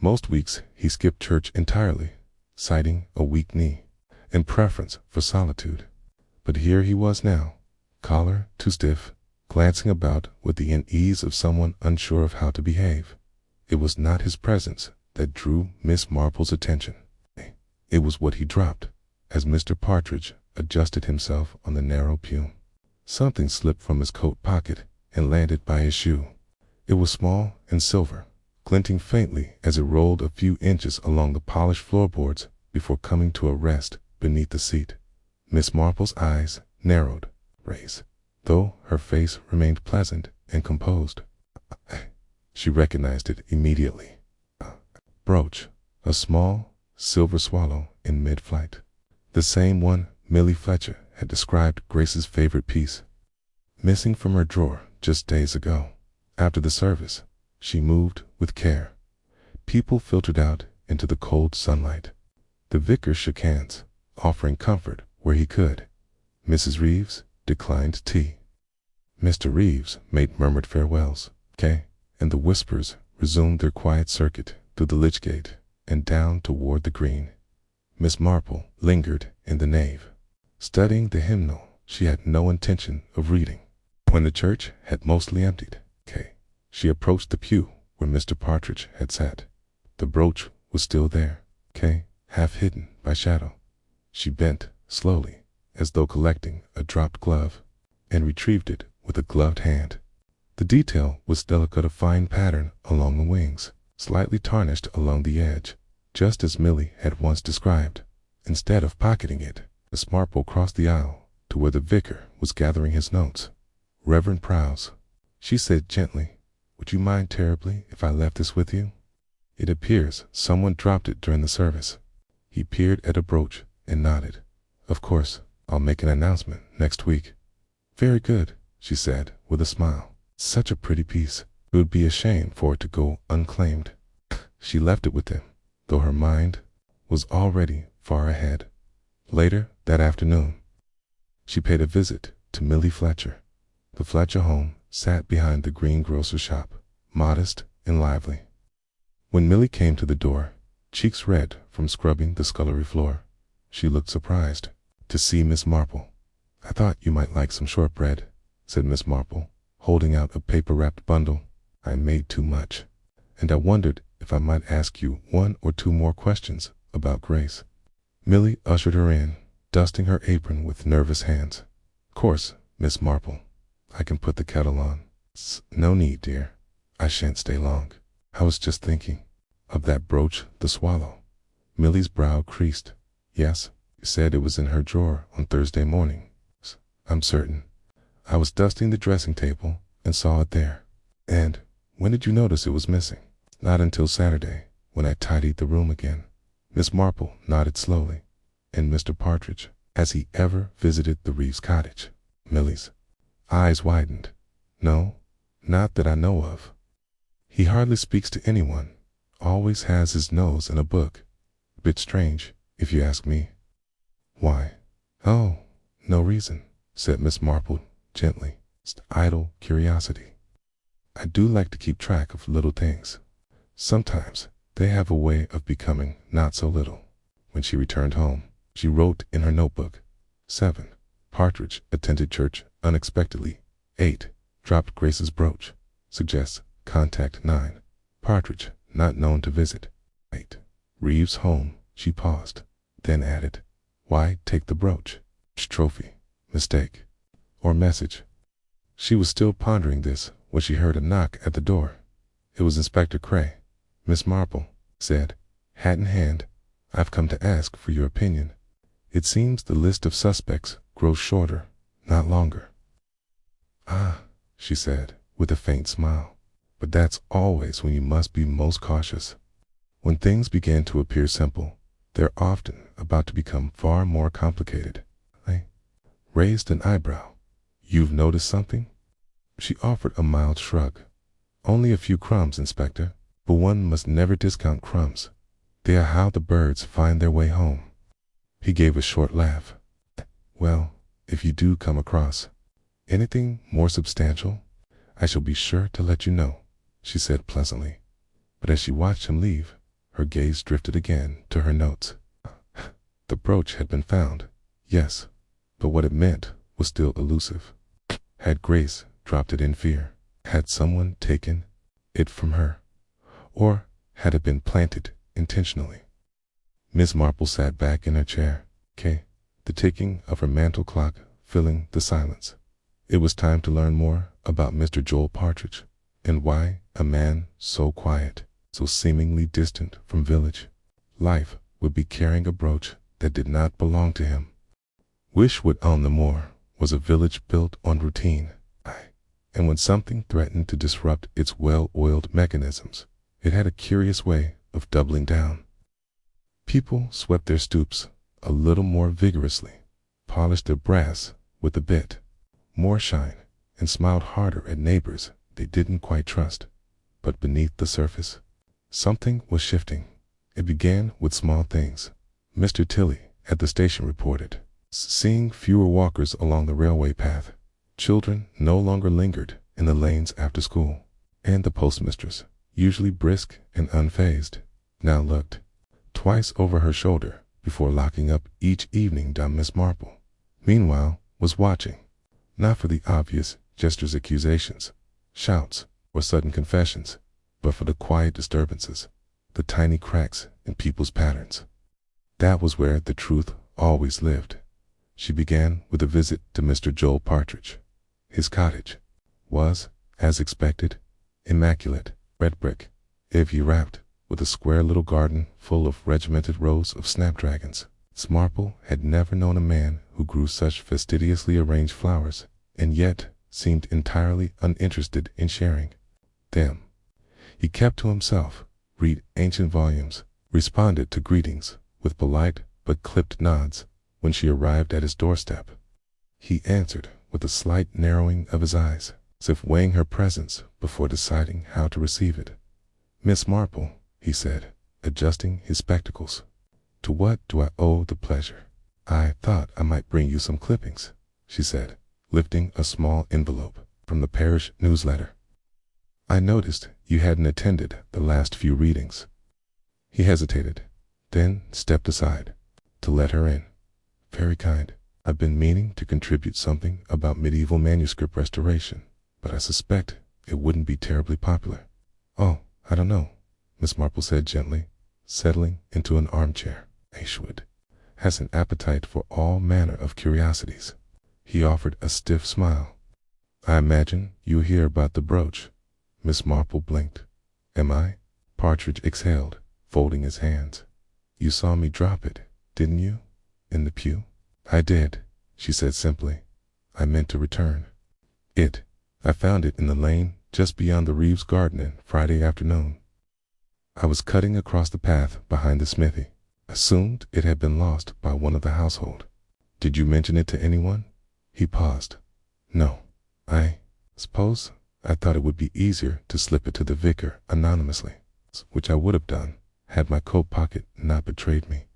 Most weeks he skipped church entirely, citing a weak knee and preference for solitude. But here he was now, collar too stiff, glancing about with the unease of someone unsure of how to behave. It was not his presence that drew Miss Marple's attention. It was what he dropped, as Mr. Partridge adjusted himself on the narrow pew. Something slipped from his coat pocket and landed by his shoe. It was small and silver, glinting faintly as it rolled a few inches along the polished floorboards before coming to a rest beneath the seat. Miss Marple's eyes narrowed, though her face remained pleasant and composed. She recognized it immediately. Brooch, a small silver swallow in mid-flight. The same one Millie Fletcher had described Grace's favorite piece. Missing from her drawer just days ago. After the service, she moved with care. People filtered out into the cold sunlight. The vicar shook hands, offering comfort where he could. Mrs. Reeves declined tea. Mr. Reeves made murmured farewells, and the whispers resumed their quiet circuit through the lich gate and down toward the green. Miss Marple lingered in the nave, studying the hymnal she had no intention of reading. When the church had mostly emptied, she approached the pew where Mr. Partridge had sat. The brooch was still there, half hidden by shadow. She bent slowly, as though collecting a dropped glove, and retrieved it with a gloved hand. The detail was delicate, a fine pattern along the wings, slightly tarnished along the edge, just as Millie had once described. Instead of pocketing it, Miss Marple crossed the aisle to where the vicar was gathering his notes. "Reverend Prowse," she said gently, "would you mind terribly if I left this with you? It appears someone dropped it during the service." He peered at a brooch and nodded. "Of course, I'll make an announcement next week." "Very good," she said with a smile. "Such a pretty piece. It would be a shame for it to go unclaimed." She left it with him, though her mind was already far ahead. Later that afternoon, she paid a visit to Millie Fletcher. The Fletcher home sat behind the greengrocer's shop, modest and lively. When Millie came to the door, cheeks red from scrubbing the scullery floor, she looked surprised to see Miss Marple. "I thought you might like some shortbread," said Miss Marple, holding out a paper-wrapped bundle. "I made too much, and I wondered if I might ask you one or two more questions about Grace." Millie ushered her in, dusting her apron with nervous hands. "Of course, Miss Marple. I can put the kettle on." "No need, dear. I shan't stay long. I was just thinking of that brooch, the swallow." Millie's brow creased. "Yes, you said it was in her drawer on Thursday morning." "I'm certain. I was dusting the dressing table and saw it there." "And when did you notice it was missing?" "Not until Saturday, when I tidied the room again." Miss Marple nodded slowly. "And Mr. Partridge, has he ever visited the Reeves cottage?" Millie's eyes widened. "No, not that I know of. He hardly speaks to anyone. Always has his nose in a book. A bit strange, if you ask me." "Why?" "Oh, no reason," said Miss Marple gently. "It's idle curiosity. I do like to keep track of little things. Sometimes they have a way of becoming not so little." When she returned home, she wrote in her notebook, 7. Partridge attended church unexpectedly. 8. Dropped Grace's brooch. Suggests contact 9. Partridge not known to visit. 8. Reeves home. She paused, then added, "Why take the brooch? Trophy, mistake, or message?" She was still pondering this when she heard a knock at the door. It was Inspector Cray. "Miss Marple," said, hat in hand, "I've come to ask for your opinion. It seems the list of suspects grows shorter, not longer." "Ah," she said with a faint smile, "but that's always when you must be most cautious. When things begin to appear simple, they're often about to become far more complicated." I raised an eyebrow. "You've noticed something?" She offered a mild shrug. "Only a few crumbs, Inspector, but one must never discount crumbs. They are how the birds find their way home." He gave a short laugh. "Well, if you do come across anything more substantial, I shall be sure to let you know," she said pleasantly. But as she watched him leave, her gaze drifted again to her notes. The brooch had been found, yes, but what it meant was still elusive. Had Grace dropped it in fear? Had someone taken it from her? Or had it been planted intentionally? Miss Marple sat back in her chair, the ticking of her mantel clock filling the silence. It was time to learn more about Mr. Joel Partridge, and why a man so quiet, so seemingly distant from village life, would be carrying a brooch that did not belong to him. Wishwood-on-the-Moor was a village built on routine, and when something threatened to disrupt its well-oiled mechanisms, it had a curious way of doubling down. People swept their stoops a little more vigorously, polished their brass with a bit more shine, and smiled harder at neighbors they didn't quite trust. But beneath the surface, something was shifting. It began with small things. Mr. Tilley at the station reported seeing fewer walkers along the railway path. Children no longer lingered in the lanes after school, and the postmistress, usually brisk and unfazed, now looked twice over her shoulder before locking up each evening. Miss Marple, meanwhile, was watching, not for the obvious gestures, accusations, shouts, or sudden confessions, but for the quiet disturbances, the tiny cracks in people's patterns. That was where the truth always lived. She began with a visit to Mr. Joel Partridge. His cottage was, as expected, immaculate, red brick, ivy wrapped, with a square little garden full of regimented rows of snapdragons. Miss Marple had never known a man who grew such fastidiously arranged flowers, and yet seemed entirely uninterested in sharing them. He kept to himself, read ancient volumes, responded to greetings with polite but clipped nods when she arrived at his doorstep. He answered with a slight narrowing of his eyes, as if weighing her presence before deciding how to receive it. "Miss Marple," he said, adjusting his spectacles, "to what do I owe the pleasure?" "I thought I might bring you some clippings," she said, lifting a small envelope from the parish newsletter. "I noticed you hadn't attended the last few readings." He hesitated, then stepped aside to let her in. "Very kind. I've been meaning to contribute something about medieval manuscript restoration, but I suspect it wouldn't be terribly popular." "Oh, I don't know," Miss Marple said gently, settling into an armchair. "Wishwood has an appetite for all manner of curiosities." He offered a stiff smile. "I imagine you hear about the brooch." Miss Marple blinked. "Am I?" Partridge exhaled, folding his hands. "You saw me drop it, didn't you? In the pew?" "I did," she said simply. "I meant to return it. I found it in the lane just beyond the Reeves' garden Friday afternoon. I was cutting across the path behind the smithy. Assumed it had been lost by one of the household." "Did you mention it to anyone?" He paused. "No. I suppose I thought it would be easier to slip it to the vicar anonymously, which I would have done had my coat pocket not betrayed me."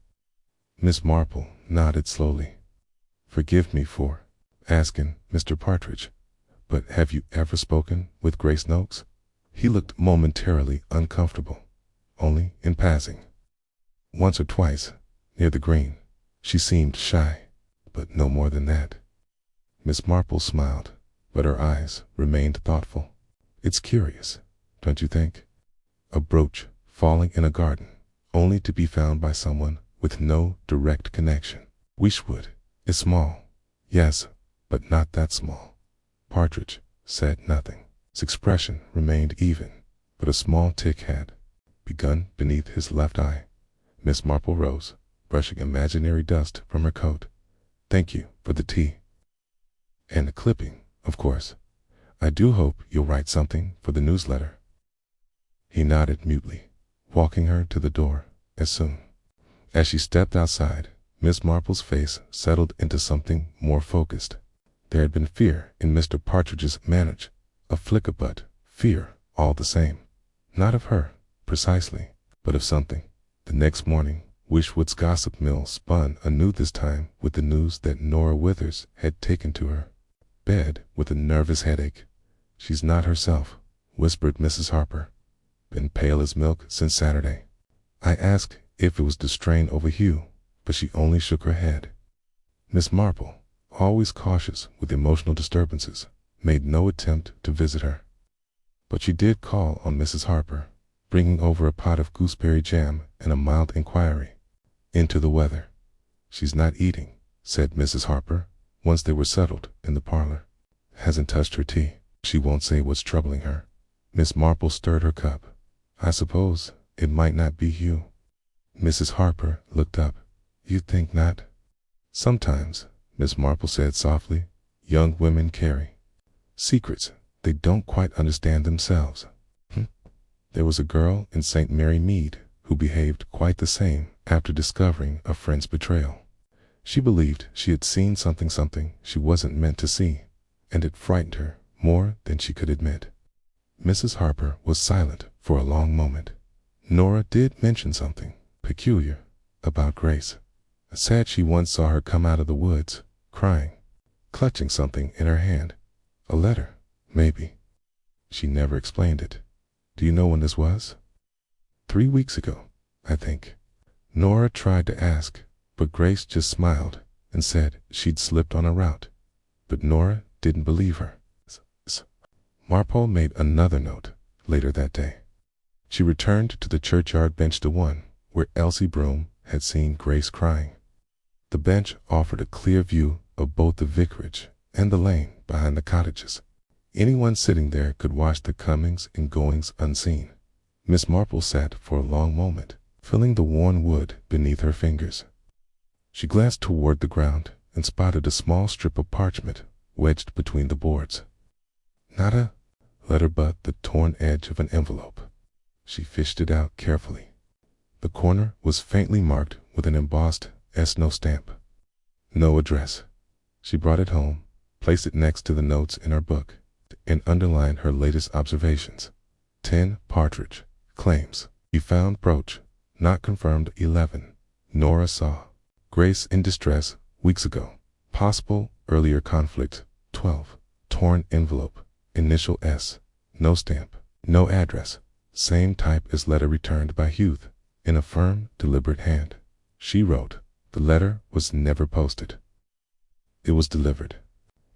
Miss Marple nodded slowly. "Forgive me for asking, Mr. Partridge, but have you ever spoken with Grace Noakes?" He looked momentarily uncomfortable. "Only in passing. Once or twice, near the green. She seemed shy, but no more than that." Miss Marple smiled, but her eyes remained thoughtful. "It's curious, don't you think? A brooch falling in a garden, only to be found by someone with no direct connection. Wishwood is small, yes, but not that small." Partridge said nothing. His expression remained even, but a small tick had begun beneath his left eye. Miss Marple rose, brushing imaginary dust from her coat. "Thank you for the tea. And the clipping, of course. I do hope you'll write something for the newsletter." He nodded mutely, walking her to the door as soon. As she stepped outside, Miss Marple's face settled into something more focused. There had been fear in Mr. Partridge's manner, a flicker, but fear all the same. Not of her, precisely, but of something. The next morning, Wishwood's gossip mill spun anew, this time with the news that Nora Withers had taken to her bed with a nervous headache. "She's not herself," whispered Mrs. Harper. "Been pale as milk since Saturday." I asked if it was the strain over Hugh, but she only shook her head. Miss Marple, always cautious with emotional disturbances, made no attempt to visit her. But she did call on Mrs. Harper, bringing over a pot of gooseberry jam and a mild inquiry. into the weather. "She's not eating," said Mrs. Harper, once they were settled in the parlor. "Hasn't touched her tea. She won't say what's troubling her." Miss Marple stirred her cup. "I suppose it might not be you." Mrs. Harper looked up. "You think not?" "Sometimes," Miss Marple said softly, "young women carry secrets they don't quite understand themselves. There was a girl in St. Mary Mead who behaved quite the same after discovering a friend's betrayal. She believed she had seen something she wasn't meant to see, and it frightened her more than she could admit." Mrs. Harper was silent for a long moment. "Nora did mention something peculiar about Grace. Said she once saw her come out of the woods, crying, clutching something in her hand. A letter, maybe. She never explained it. Do you know when this was?" 3 weeks ago, I think." Nora tried to ask, but Grace just smiled and said she'd slipped on a route. But Nora didn't believe her. Marple made another note later that day. She returned to the churchyard bench, the one where Elsie Broom had seen Grace crying. The bench offered a clear view of both the vicarage and the lane behind the cottages. Anyone sitting there could watch the comings and goings unseen. Miss Marple sat for a long moment, feeling the worn wood beneath her fingers. She glanced toward the ground and spotted a small strip of parchment wedged between the boards. Not a letter, but the torn edge of an envelope. She fished it out carefully. The corner was faintly marked with an embossed S-No stamp. No address. She brought it home, placed it next to the notes in her book, and underlined her latest observations. 10 Partridge. Claims. "You found brooch. Not confirmed 11. Nora saw Grace in distress weeks ago. Possible earlier conflict 12. Torn envelope. Initial S. No stamp. No address. Same type as letter returned by Hugh, in a firm, deliberate hand." She wrote, "The letter was never posted. It was delivered,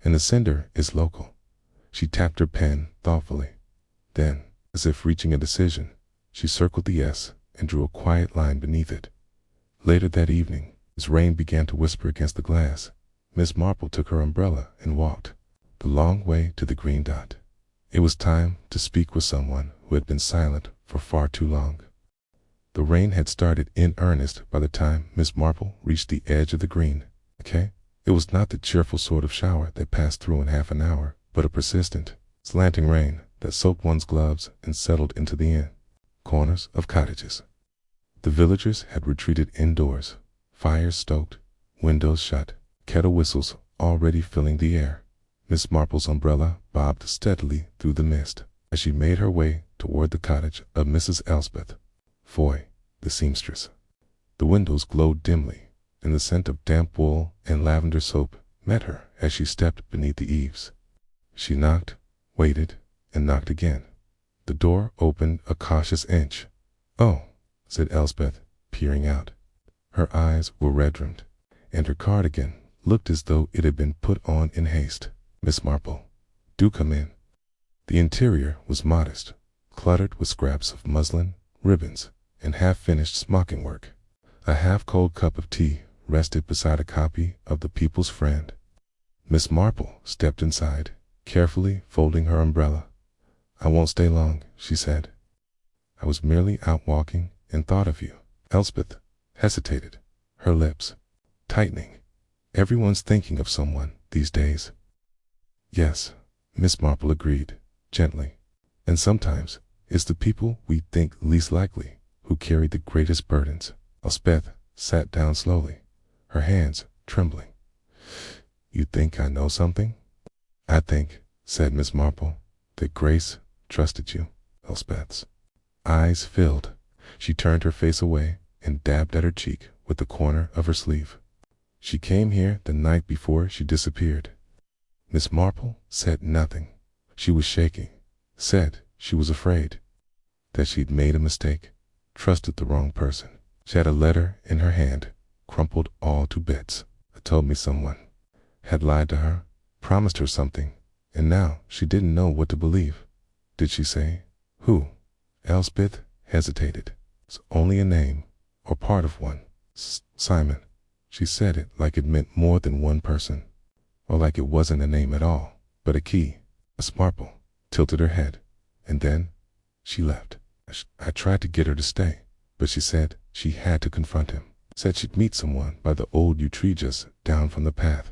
and the sender is local." She tapped her pen thoughtfully. Then, as if reaching a decision, she circled the S and drew a quiet line beneath it. Later that evening, as rain began to whisper against the glass, Miss Marple took her umbrella and walked the long way to the green dot. It was time to speak with someone who had been silent for far too long. The rain had started in earnest by the time Miss Marple reached the edge of the green. It was not the cheerful sort of shower that passed through in half an hour, but a persistent, slanting rain that soaked one's gloves and settled into the corners of cottages. The villagers had retreated indoors, fires stoked, windows shut, kettle whistles already filling the air. Miss Marple's umbrella bobbed steadily through the mist as she made her way toward the cottage of Mrs. Elspeth Foy, the seamstress. The windows glowed dimly, and the scent of damp wool and lavender soap met her as she stepped beneath the eaves. She knocked, waited, and knocked again. The door opened a cautious inch. "Oh," said Elspeth, peering out. Her eyes were red-rimmed, and her cardigan looked as though it had been put on in haste. "Miss Marple, do come in." The interior was modest, cluttered with scraps of muslin, ribbons, and half-finished smocking work. A half-cold cup of tea rested beside a copy of The People's Friend. Miss Marple stepped inside, carefully folding her umbrella. "I won't stay long," she said. "I was merely out walking and thought of you." Elspeth hesitated, her lips tightening. "Everyone's thinking of someone these days." "Yes," Miss Marple agreed, gently. "And sometimes it's the people we think least likely who carry the greatest burdens." Elspeth sat down slowly, her hands trembling. "You think I know something?" "I think," said Miss Marple, "that Grace trusted you." Elspeth's eyes filled. She turned her face away and dabbed at her cheek with the corner of her sleeve. "She came here the night before she disappeared." Miss Marple said nothing. She was shaking, said she was afraid, that she'd made a mistake, trusted the wrong person. She had a letter in her hand, crumpled all to bits. Told me someone had lied to her, promised her something, and now she didn't know what to believe. "Did she say who?" Elspeth hesitated. "It's only a name, or part of one. Simon. She said it like it meant more than one person, or like it wasn't a name at all, but a key. Miss Marple tilted her head, and then she left. I tried to get her to stay, but she said she had to confront him. Said she'd meet someone by the old yew tree just down from the path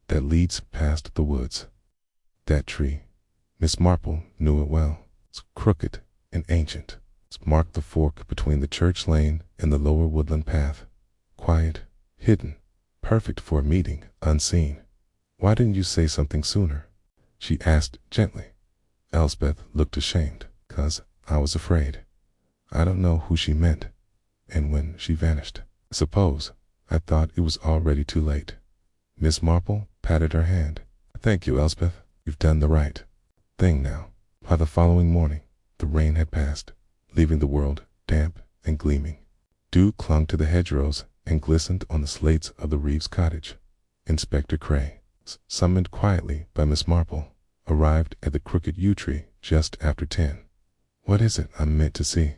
that leads past the woods. That tree, Miss Marple knew it well. It's crooked and ancient. It's marked the fork between the church lane and the lower woodland path. Quiet, hidden, perfect for a meeting unseen. Why didn't you say something sooner? She asked gently. Elspeth looked ashamed. 'Cause I was afraid. I don't know who she meant, and when she vanished. I suppose I thought it was already too late. Miss Marple patted her hand. Thank you, Elspeth. You've done the right thing now. By the following morning, the rain had passed, leaving the world damp and gleaming. Dew clung to the hedgerows and glistened on the slates of the Reeves cottage. Inspector Cray, summoned quietly by Miss Marple, arrived at the crooked yew tree just after 10. What is it I'm meant to see?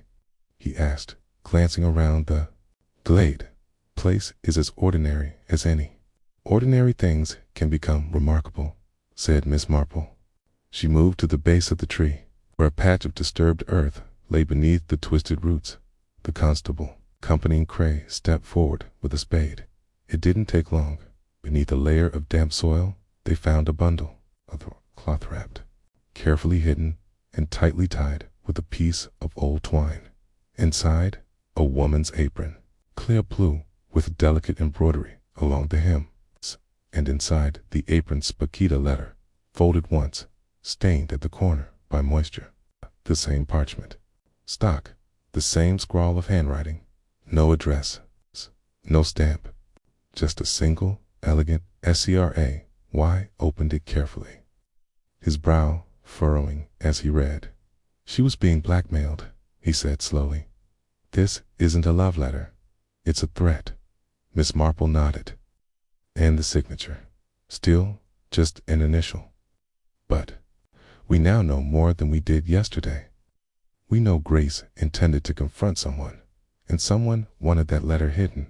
He asked, glancing around the glade. Place is as ordinary as any. Ordinary things can become remarkable, said Miss Marple. She moved to the base of the tree, where a patch of disturbed earth lay beneath the twisted roots. The constable, accompanying Cray, stepped forward with a spade. It didn't take long. Beneath a layer of damp soil, they found a bundle of cloth wrapped, carefully hidden and tightly tied with a piece of old twine. Inside, a woman's apron, clear blue with delicate embroidery along the hem, and inside the apron's Paquita letter, folded once, stained at the corner by moisture. The same parchment stock, the same scrawl of handwriting, no address, no stamp, just a single, elegant SCRA. Y opened it carefully, his brow furrowing as he read. She was being blackmailed, he said slowly. This isn't a love letter. It's a threat. Miss Marple nodded. And the signature. Still just an initial. But we now know more than we did yesterday. We know Grace intended to confront someone, and someone wanted that letter hidden.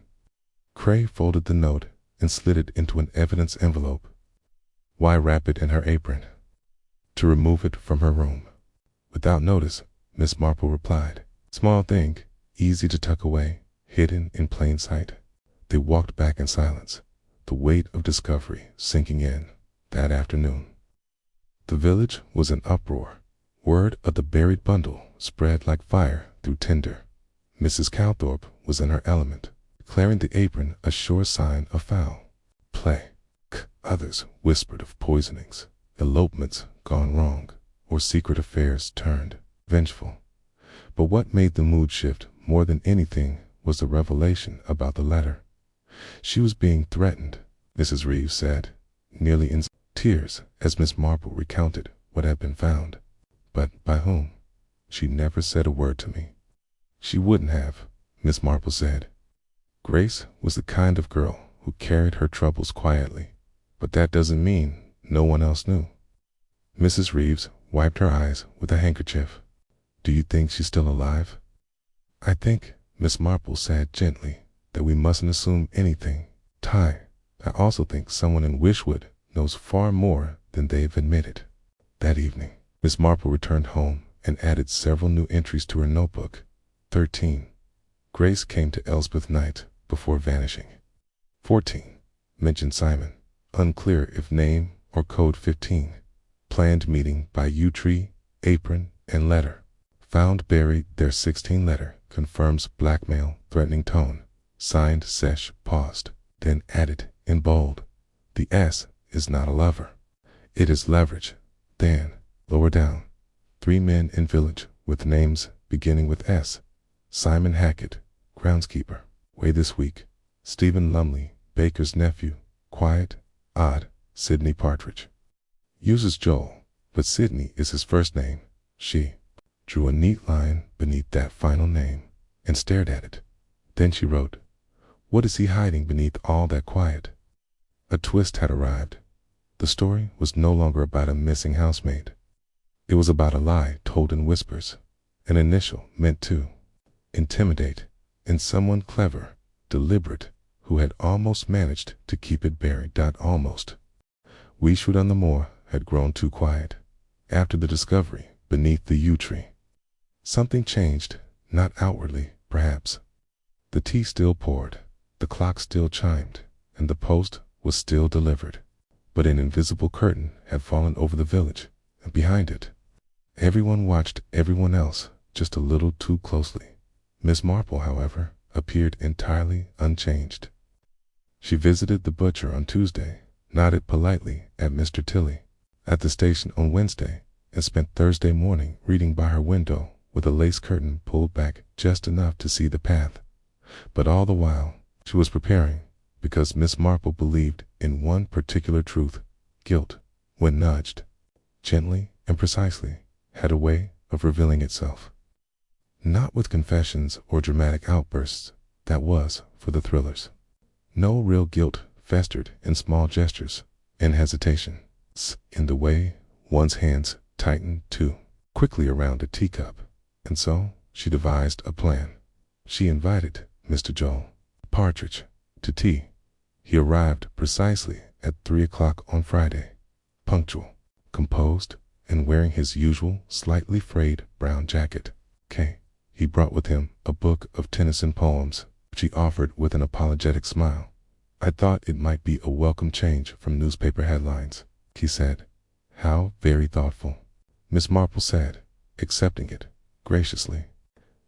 Cray folded the note and slid it into an evidence envelope. Why wrap it in her apron? To remove it from her room. Without notice, Miss Marple replied. Small thing, easy to tuck away, hidden in plain sight. They walked back in silence, the weight of discovery sinking in. That afternoon, the village was in uproar. Word of the buried bundle spread like fire through tinder. Mrs. Calthorpe was in her element, declaring the apron a sure sign of foul play. Others whispered of poisonings, elopements gone wrong, or secret affairs turned vengeful. But what made the mood shift more than anything was the revelation about the letter. She was being threatened, Mrs. Reeves said, nearly in tears as Miss Marple recounted what had been found. But by whom? She never said a word to me. She wouldn't have, Miss Marple said. Grace was the kind of girl who carried her troubles quietly, but that doesn't mean no one else knew. Mrs. Reeves wiped her eyes with a handkerchief. Do you think she's still alive? I think, Miss Marple said gently, that we mustn't assume anything. I also think someone in Wishwood knows far more than they've admitted. That evening, Miss Marple returned home and added several new entries to her notebook. 13. Grace came to Elspeth night before vanishing. 14. Mentioned Simon, unclear if name or code. 15. Planned meeting by yew tree, apron, and letter. Found buried there. 16. Letter confirms blackmail, threatening tone. Signed Sesh. Paused, then added in bold. The S is not a lover. It is leverage. Then, lower down, 3 men in village with names beginning with S. Simon Hackett, groundskeeper. Way this week. Stephen Lumley, baker's nephew. Quiet, odd, Sidney Partridge. Uses Joel, but Sidney is his first name. She drew a neat line beneath that final name and stared at it. Then she wrote, what is he hiding beneath all that quiet? A twist had arrived. The story was no longer about a missing housemaid. It was about a lie told in whispers, an initial meant to intimidate, and someone clever deliberate, who had almost managed to keep it buried. Almost. Weeshwood-on-the-Moor had grown too quiet after the discovery beneath the yew tree. Something changed, not outwardly, perhaps. The tea still poured, the clock still chimed, and the post was still delivered. But an invisible curtain had fallen over the village, and behind it, everyone watched everyone else just a little too closely. Miss Marple, however, appeared entirely unchanged. She visited the butcher on Tuesday, nodded politely at Mr. Tilley at the station on Wednesday, and spent Thursday morning reading by her window with a lace curtain pulled back just enough to see the path. But all the while, she was preparing, because Miss Marple believed in one particular truth: guilt, when nudged, gently and precisely, had a way of revealing itself. Not with confessions or dramatic outbursts, that was for the thrillers. No, real guilt festered in small gestures and hesitations, in the way one's hands tightened too quickly around a teacup. And so she devised a plan. She invited Mr. Joel Partridge to tea. He arrived precisely at 3 o'clock on Friday, punctual, composed, and wearing his usual slightly frayed brown jacket. He brought with him a book of Tennyson poems, which he offered with an apologetic smile. "I thought it might be a welcome change from newspaper headlines," he said. "How very thoughtful," Miss Marple said, accepting it graciously.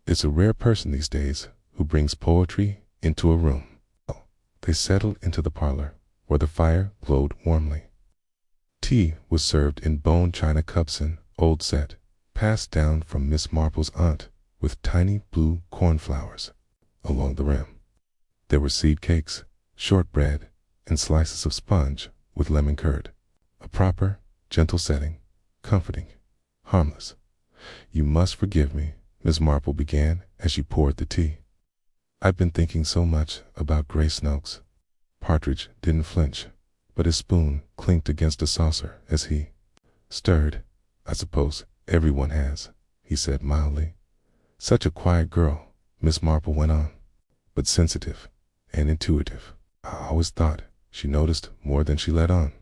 "It's a rare person these days who brings poetry into a room." They settled into the parlor, where the fire glowed warmly. Tea was served in bone china cups and old set, passed down from Miss Marple's aunt, with tiny blue cornflowers along the rim. There were seed cakes, shortbread, and slices of sponge with lemon curd. A proper, gentle setting, comforting, harmless. "You must forgive me," Miss Marple began as she poured the tea. "I've been thinking so much about Grace Noakes." Partridge didn't flinch, but his spoon clinked against a saucer as he stirred. "I suppose everyone has," he said mildly. "Such a quiet girl," Miss Marple went on, "but sensitive and intuitive. I always thought she noticed more than she let on."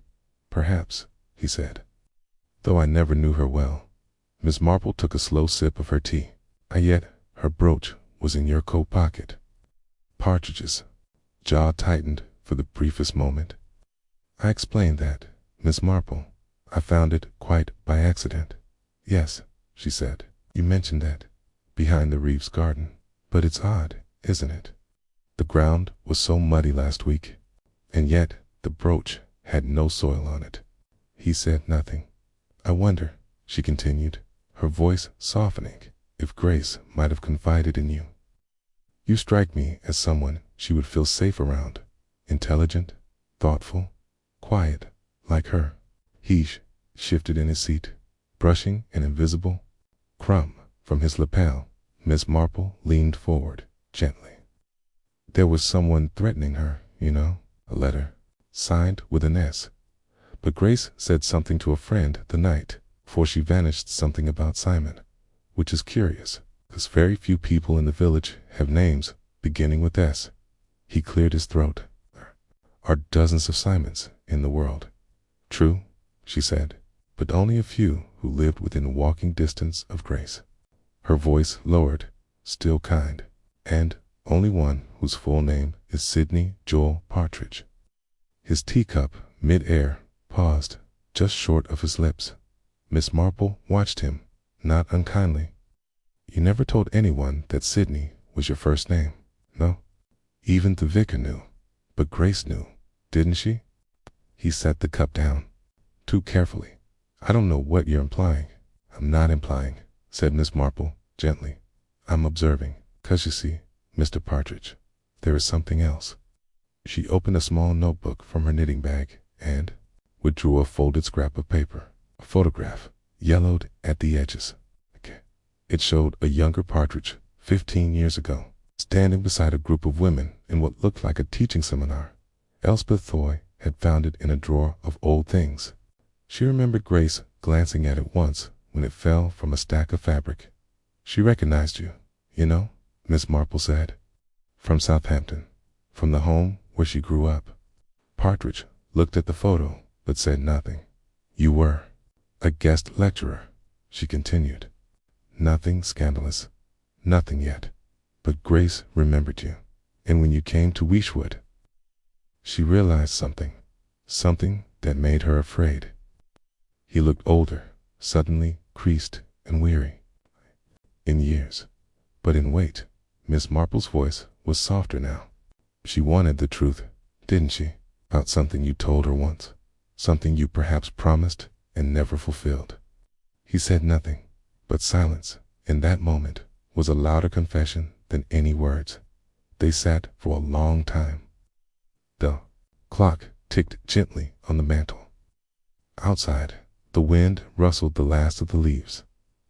"Perhaps," he said, "though I never knew her well." Miss Marple took a slow sip of her tea. "Yet her brooch was in your coat pocket." Partridge's jaw tightened for the briefest moment. "I explained that, Miss Marple. I found it quite by accident." "Yes," she said, "you mentioned that, behind the Reeves garden. But it's odd, isn't it? The ground was so muddy last week, and yet the brooch had no soil on it." He said nothing. "I wonder," she continued, her voice softening, "if Grace might have confided in you. You strike me as someone she would feel safe around, intelligent, thoughtful, quiet, like her." He shifted in his seat, brushing an invisible crumb from his lapel. Miss Marple leaned forward gently. "There was someone threatening her, you know, a letter, signed with an S. But Grace said something to a friend the night before she vanished, something about Simon, which is curious, because very few people in the village have names beginning with S." He cleared his throat. "There are dozens of Simons in the world." "True," she said, "but only a few who lived within walking distance of Grace." Her voice lowered, still kind. "And only one whose full name is Sidney Joel Partridge." His teacup, mid-air, paused just short of his lips. Miss Marple watched him, not unkindly. "You never told anyone that Sidney was your first name, no? Even the vicar knew. But Grace knew, didn't she?" He set the cup down, too carefully. "I don't know what you're implying." "I'm not implying," said Miss Marple gently. "I'm observing, 'cause you see, Mr. Partridge, there is something else." She opened a small notebook from her knitting bag and withdrew a folded scrap of paper, a photograph, yellowed at the edges. It showed a younger Partridge, 15 years ago, standing beside a group of women in what looked like a teaching seminar. Elspeth Thoy had found it in a drawer of old things. She remembered Grace glancing at it once when it fell from a stack of fabric. "She recognized you, you know," Miss Marple said. "From Southampton." from the home where she grew up. Partridge looked at the photo, but said nothing. You were a guest lecturer, she continued. Nothing scandalous, nothing yet. But Grace remembered you, and when you came to Weeshwood, she realized something that made her afraid. He looked older, suddenly creased and weary. In years, but in weight. Miss Marple's voice was softer now. She wanted the truth, didn't she? About something you told her once, something you perhaps promised and never fulfilled. He said nothing, but silence, in that moment, was a louder confession than any words. They sat for a long time. The clock ticked gently on the mantel. Outside, the wind rustled the last of the leaves.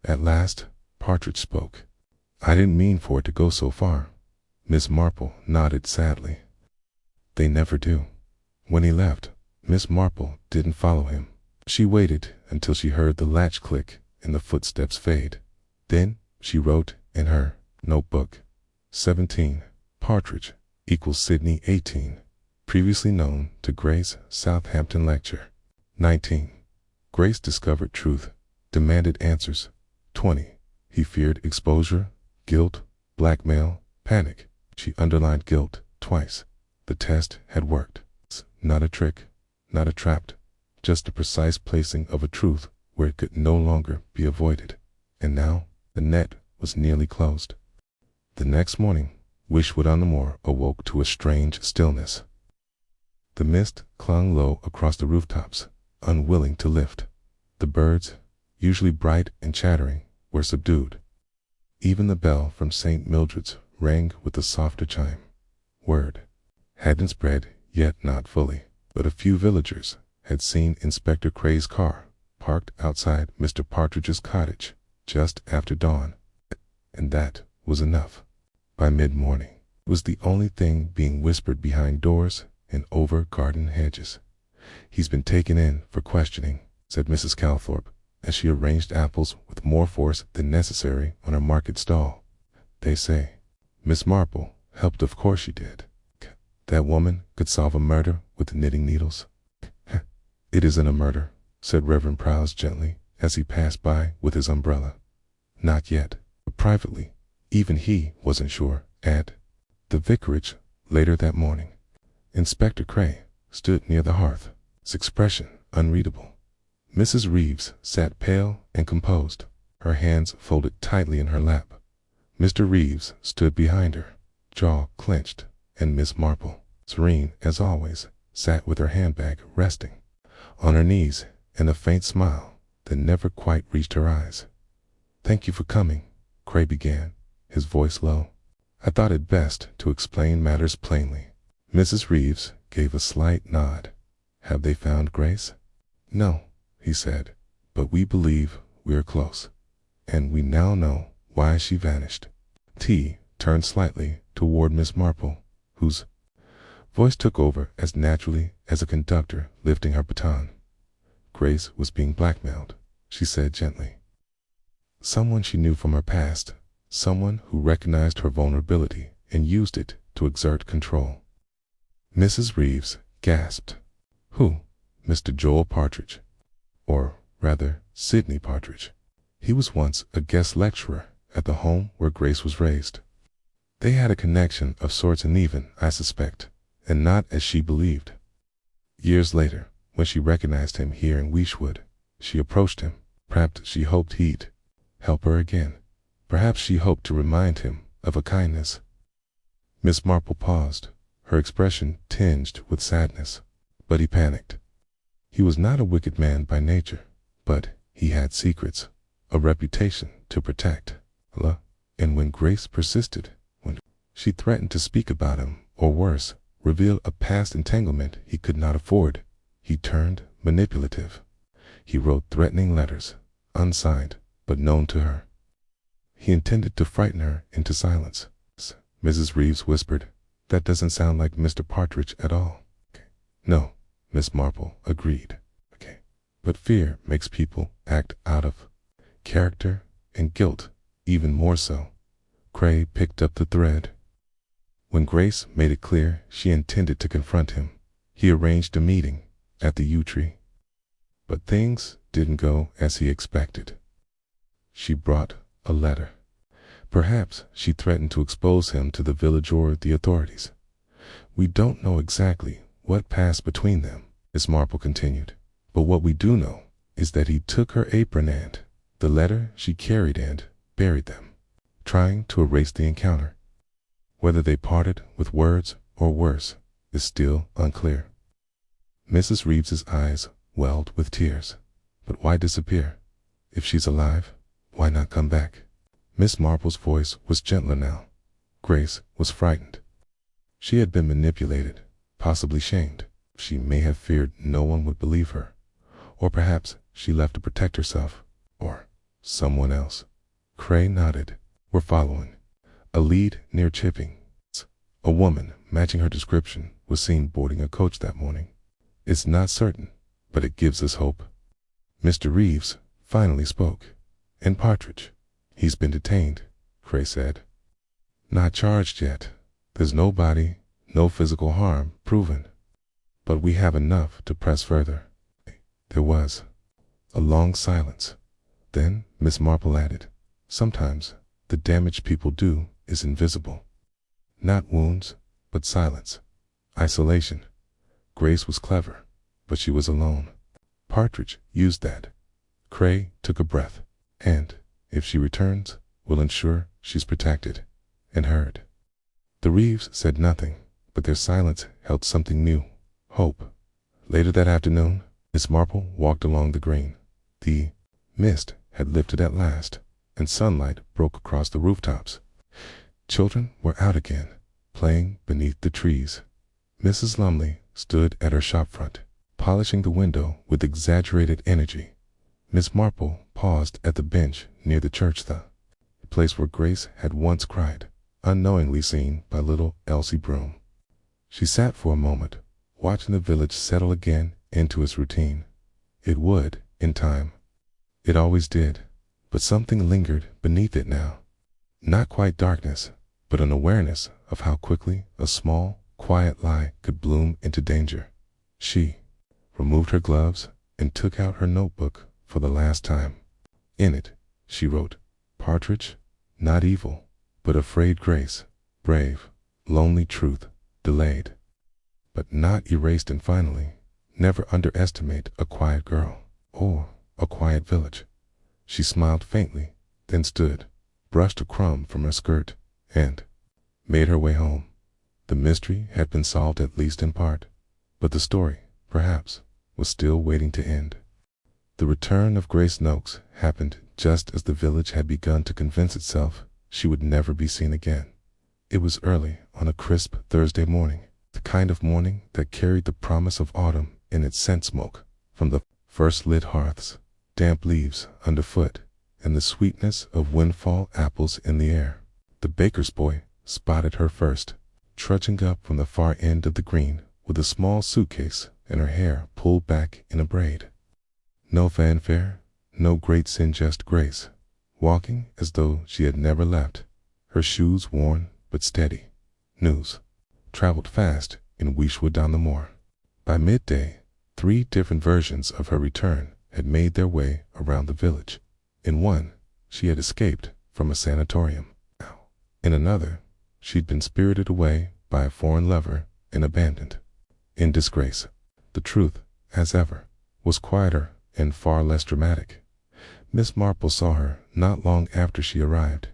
At last, Partridge spoke. I didn't mean for it to go so far. Miss Marple nodded sadly. They never do. When he left, Miss Marple didn't follow him. She waited until she heard the latch click and the footsteps fade. Then she wrote in her notebook, 17, Partridge equals Sydney 18, previously known to Grace Southampton lecture. 19. Grace discovered truth, demanded answers. 20. He feared exposure, guilt, blackmail, panic. She underlined guilt twice. The test had worked. Not a trick, not a trap, just a precise placing of a truth where it could no longer be avoided. And now the net was nearly closed. The next morning, Weeshwood-on-the-Moor awoke to a strange stillness. The mist clung low across the rooftops, unwilling to lift. The birds, usually bright and chattering, were subdued. Even the bell from St. Mildred's rang with a softer chime. Word hadn't spread, yet not fully, but a few villagers had seen Inspector Cray's car parked outside Mr. Partridge's cottage just after dawn, and that was enough. By mid-morning, it was the only thing being whispered behind doors and over garden hedges. He's been taken in for questioning, said Mrs. Calthorpe, as she arranged apples with more force than necessary on her market stall. They say Miss Marple helped, of course she did. That woman could solve a murder with knitting needles. It isn't a murder, said Reverend Prowse gently as he passed by with his umbrella. Not yet, but privately, even he wasn't sure. At the vicarage later that morning, Inspector Cray stood near the hearth, his expression unreadable. Mrs. Reeves sat pale and composed, her hands folded tightly in her lap. Mr. Reeves stood behind her, jaw clenched, and Miss Marple, serene as always, sat with her handbag resting on her knees and a faint smile that never quite reached her eyes. Thank you for coming, Cray began, his voice low. I thought it best to explain matters plainly. Mrs. Reeves gave a slight nod. Have they found Grace? No, he said, but we believe we are close, and we now know why she vanished. T turned slightly toward Miss Marple, whose voice took over as naturally as a conductor lifting her baton. Grace was being blackmailed, she said gently. Someone she knew from her past, someone who recognized her vulnerability and used it to exert control. Mrs. Reeves gasped. Who? Mr. Joel Partridge. Or rather, Sidney Partridge. He was once a guest lecturer at the home where Grace was raised. They had a connection of sorts, and even, I suspect, and not as she believed. Years later, when she recognized him here in Weeshwood, she approached him. Perhaps she hoped he'd help her again. Perhaps she hoped to remind him of a kindness. Miss Marple paused, her expression tinged with sadness. But he panicked. He was not a wicked man by nature, but he had secrets, a reputation to protect. And when Grace persisted, when she threatened to speak about him, or worse, reveal a past entanglement he could not afford, he turned manipulative. He wrote threatening letters, unsigned, but known to her. He intended to frighten her into silence. Mrs. Reeves whispered, That doesn't sound like Mr. Partridge at all. No, Miss Marple agreed. But fear makes people act out of character, and guilt even more so. Cray picked up the thread. When Grace made it clear she intended to confront him, he arranged a meeting at the yew tree. But things didn't go as he expected. She brought a letter. Perhaps she threatened to expose him to the village or the authorities. We don't know exactly what passed between them, Miss Marple continued, but what we do know is that he took her apron and the letter she carried and buried them, trying to erase the encounter. Whether they parted with words or worse is still unclear. Mrs. Reeves's eyes welled with tears. But why disappear? If she's alive, why not come back? Miss Marple's voice was gentler now. Grace was frightened. She had been manipulated, possibly shamed. She may have feared no one would believe her. Or perhaps she left to protect herself. Or someone else. Cray nodded. We're following. A lead near Chipping. A woman matching her description was seen boarding a coach that morning. It's not certain, but it gives us hope. Mr. Reeves finally spoke. And Partridge. He's been detained, Cray said. Not charged yet. There's no body, no physical harm proven. But we have enough to press further. There was a long silence. Then Miss Marple added, sometimes the damage people do is invisible. Not wounds, but silence. Isolation. Grace was clever, but she was alone. Partridge used that. Cray took a breath. And, if she returns, we'll ensure she's protected and heard. The Reeves said nothing, but their silence held something new. Hope. Later that afternoon, Miss Marple walked along the green. The mist had lifted at last, and sunlight broke across the rooftops. Children were out again, playing beneath the trees. Mrs. Lumley stood at her shop front, polishing the window with exaggerated energy. Miss Marple paused at the bench near the church, the place where Grace had once cried, unknowingly seen by little Elsie Broom. She sat for a moment, watching the village settle again into its routine. It would, in time. It always did, but something lingered beneath it now. Not quite darkness, but an awareness of how quickly a small, quiet lie could bloom into danger. She removed her gloves and took out her notebook for the last time. In it, she wrote, Partridge, not evil, but afraid Grace, brave, lonely truth, delayed. But not erased. And finally, never underestimate a quiet girl, or a quiet village. She smiled faintly, then stood, brushed a crumb from her skirt, and made her way home. The mystery had been solved at least in part, but the story, perhaps, was still waiting to end. The return of Grace Noakes happened just as the village had begun to convince itself she would never be seen again. It was early on a crisp Thursday morning, the kind of morning that carried the promise of autumn in its scent smoke from the first lit hearths, damp leaves underfoot, and the sweetness of windfall apples in the air. The baker's boy spotted her first, trudging up from the far end of the green with a small suitcase and her hair pulled back in a braid. No fanfare, no great sin, just Grace, walking as though she had never left, her shoes worn but steady. News traveled fast in Weeshwood-on-the-Moor. By midday, 3 different versions of her return had made their way around the village. In one, she had escaped from a sanatorium. In another, she'd been spirited away by a foreign lover and abandoned. In disgrace. The truth, as ever, was quieter and far less dramatic. Miss Marple saw her not long after she arrived.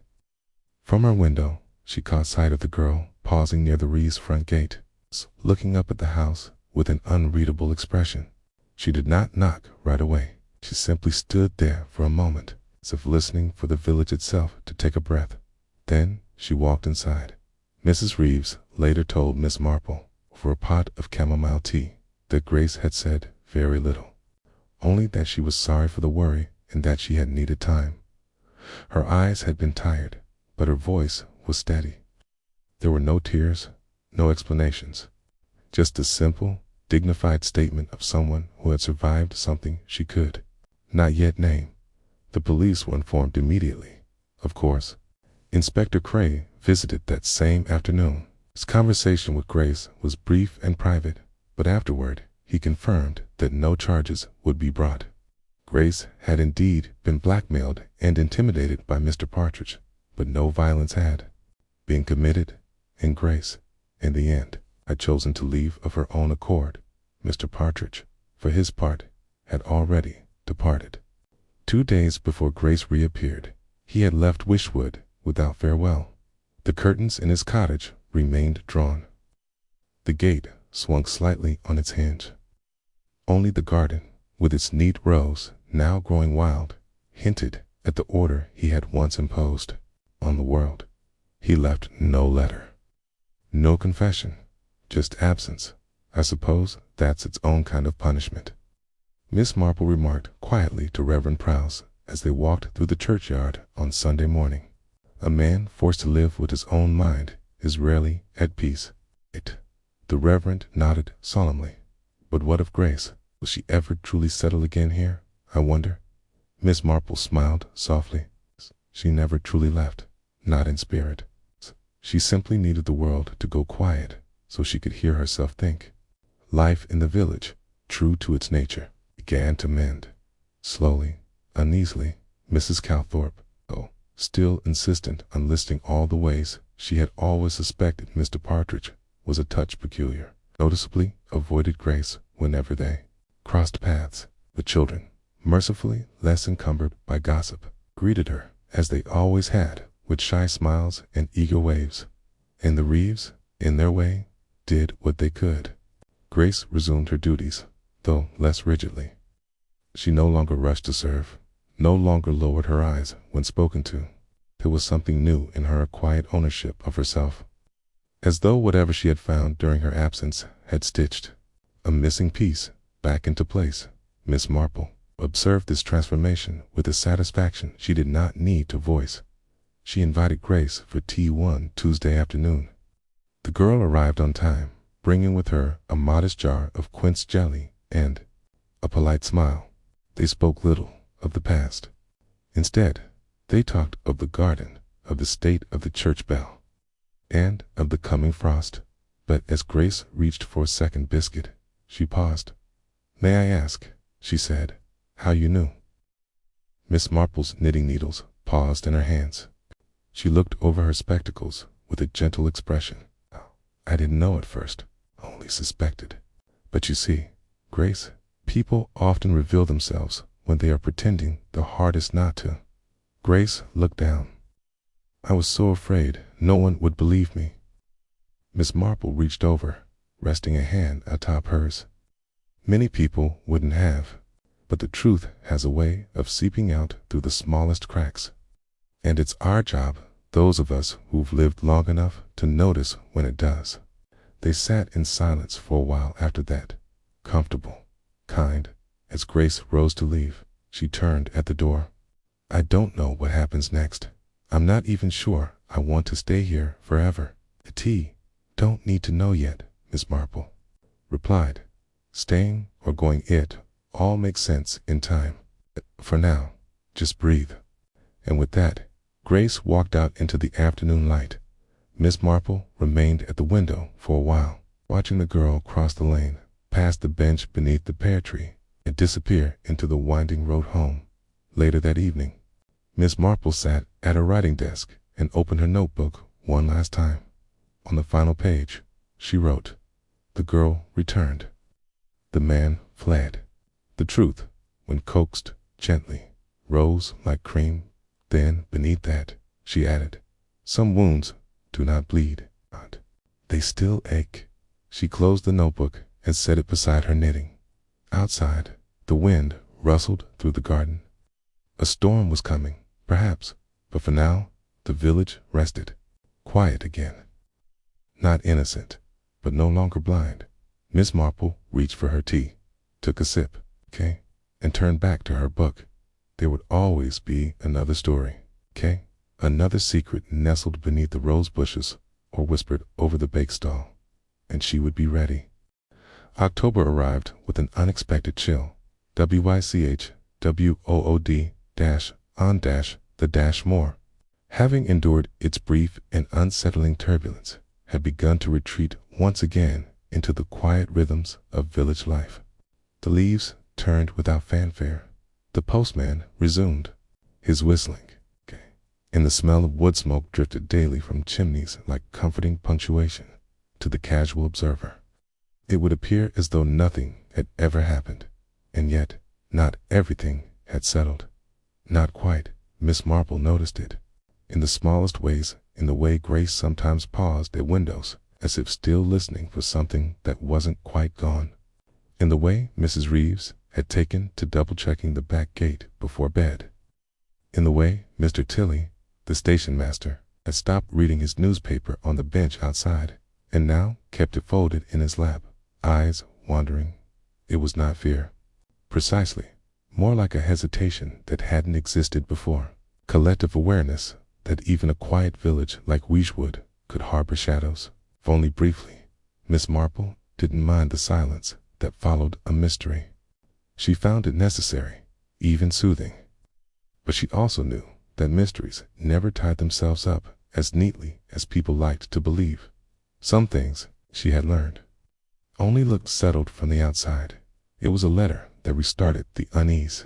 From her window, she caught sight of the girl pausing near the Reeves' front gate, looking up at the house with an unreadable expression. She did not knock right away. She simply stood there for a moment, as if listening for the village itself to take a breath. Then she walked inside. Mrs. Reeves later told Miss Marple, over a pot of chamomile tea, that Grace had said very little. Only that she was sorry for the worry and that she had needed time. Her eyes had been tired, but her voice was steady. There were no tears, no explanations. Just a simple, dignified statement of someone who had survived something she could not yet name. The police were informed immediately, of course. Inspector Cray visited that same afternoon, His conversation with Grace was brief and private, but afterward he confirmed that no charges would be brought. Grace had indeed been blackmailed and intimidated by Mr. Partridge, but no violence had been committed, and Grace, in the end, had chosen to leave of her own accord. Mr. Partridge, for his part, had already departed. 2 days before Grace reappeared, he had left Wishwood without farewell. The curtains in his cottage remained drawn. The gate swung slightly on its hinge. Only the garden, with its neat rows, now growing wild, hinted at the order he had once imposed on the world. He left no letter, no confession, just absence. I suppose that's its own kind of punishment, Miss Marple remarked quietly to Reverend Prowse as they walked through the churchyard on Sunday morning. A man forced to live with his own mind is rarely at peace. The Reverend nodded solemnly. But what of Grace? Will she ever truly settle again here, I wonder? Miss Marple smiled softly. She never truly left, not in spirit. She simply needed the world to go quiet so she could hear herself think. Life in the village, true to its nature, began to mend. Slowly, uneasily, Mrs. Calthorpe, though still insistent on listing all the ways she had always suspected Mr. Partridge was a touch peculiar, noticeably avoided Grace whenever they crossed paths. The children, mercifully less encumbered by gossip, greeted her, as they always had, with shy smiles and eager waves. And the Reeves, in their way, did what they could. Grace resumed her duties, though less rigidly. She no longer rushed to serve, no longer lowered her eyes when spoken to. There was something new in her quiet ownership of herself, as though whatever she had found during her absence had stitched a missing piece back into place. Miss Marple observed this transformation with a satisfaction she did not need to voice. She invited Grace for tea one Tuesday afternoon. The girl arrived on time, bringing with her a modest jar of quince jelly and a polite smile. They spoke little of the past. Instead, they talked of the garden, of the state of the church bell, and of the coming frost. But as Grace reached for a second biscuit, she paused. "May I ask," she said, "how you knew?" Miss Marple's knitting needles paused in her hands. She looked over her spectacles with a gentle expression. "I didn't know at first, only suspected. But you see, Grace, people often reveal themselves when they are pretending the hardest not to." Grace looked down. "I was so afraid no one would believe me." Miss Marple reached over, resting a hand atop hers. "Many people wouldn't have, but the truth has a way of seeping out through the smallest cracks. And it's our job, those of us who've lived long enough to notice when it does." They sat in silence for a while after that, comfortable, kind. As Grace rose to leave, she turned at the door. "I don't know what happens next. I'm not even sure I want to stay here forever." "The tea don't need to know yet," Miss Marple replied. "Staying or going, it all makes sense in time. For now, just breathe." And with that, Grace walked out into the afternoon light. Miss Marple remained at the window for a while, watching the girl cross the lane, past the bench beneath the pear tree, and disappear into the winding road home. Later that evening, Miss Marple sat at her writing desk and opened her notebook one last time. On the final page, she wrote, "The girl returned. The man fled." The truth, when coaxed gently, rose like cream. Then, beneath that, she added, "Some wounds do not bleed, but they still ache." She closed the notebook and set it beside her knitting. Outside, the wind rustled through the garden. A storm was coming, perhaps, but for now, the village rested, quiet again. Not innocent, but no longer blind. Miss Marple reached for her tea, took a sip, and turned back to her book. There would always be another story, another secret nestled beneath the rose bushes or whispered over the bake stall, and she would be ready. October arrived with an unexpected chill. WYCHWOOD-on-the-more. Having endured its brief and unsettling turbulence, had begun to retreat once again into the quiet rhythms of village life. The leaves turned without fanfare. The postman resumed his whistling, and the smell of wood smoke drifted daily from chimneys like comforting punctuation to the casual observer. It would appear as though nothing had ever happened, and yet not everything had settled. Not quite. Miss Marple noticed it, in the smallest ways, in the way Grace sometimes paused at windows, as if still listening for something that wasn't quite gone, in the way Mrs. Reeves had taken to double-checking the back gate before bed, in the way Mr. Tilley, the station master, had stopped reading his newspaper on the bench outside, and now kept it folded in his lap, eyes wandering. It was not fear. Precisely. More like a hesitation that hadn't existed before. Collective awareness that even a quiet village like Weeshwood could harbor shadows, if only briefly. Miss Marple didn't mind the silence that followed a mystery. She found it necessary, even soothing. But she also knew that mysteries never tied themselves up as neatly as people liked to believe. Some things, she had learned, only looked settled from the outside. It was a letter that restarted the unease.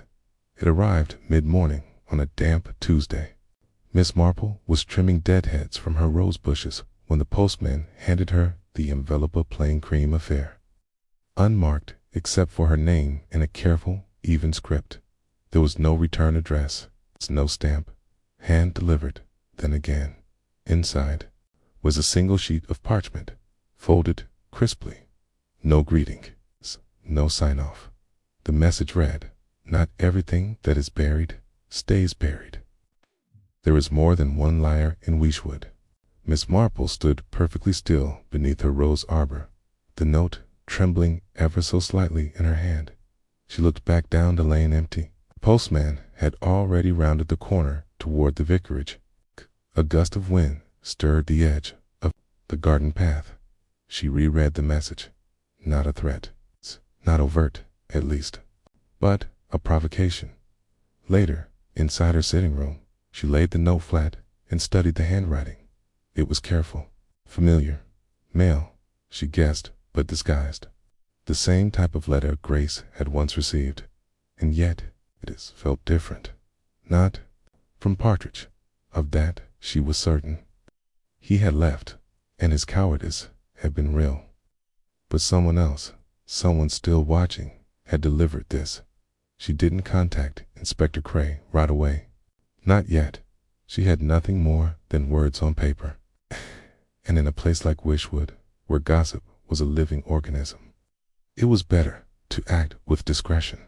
It arrived mid-morning on a damp Tuesday. Miss Marple was trimming deadheads from her rose bushes when the postman handed her the envelope of plain cream affair. Unmarked except for her name in a careful, even script. There was no return address, no stamp. Hand-delivered. Then again, inside, was a single sheet of parchment, folded crisply. No greeting, no sign-off. The message read, "Not everything that is buried stays buried. There is more than one liar in Weeshwood." Miss Marple stood perfectly still beneath her rose arbor, the note trembling ever so slightly in her hand. She looked back down the lane empty. The postman had already rounded the corner toward the vicarage. A gust of wind stirred the edge of the garden path. She reread the message. Not a threat. Not overt, at least, but a provocation. Later, inside her sitting room, she laid the note flat and studied the handwriting. It was careful, familiar. Mail, she guessed, but disguised. The same type of letter Grace had once received, and yet it felt different. Not from Partridge. Of that she was certain. He had left, and his cowardice had been real. But someone else, someone still watching, had delivered this. She didn't contact Inspector Cray right away. Not yet. She had nothing more than words on paper. And in a place like Weeshwood, where gossip was a living organism, it was better to act with discretion.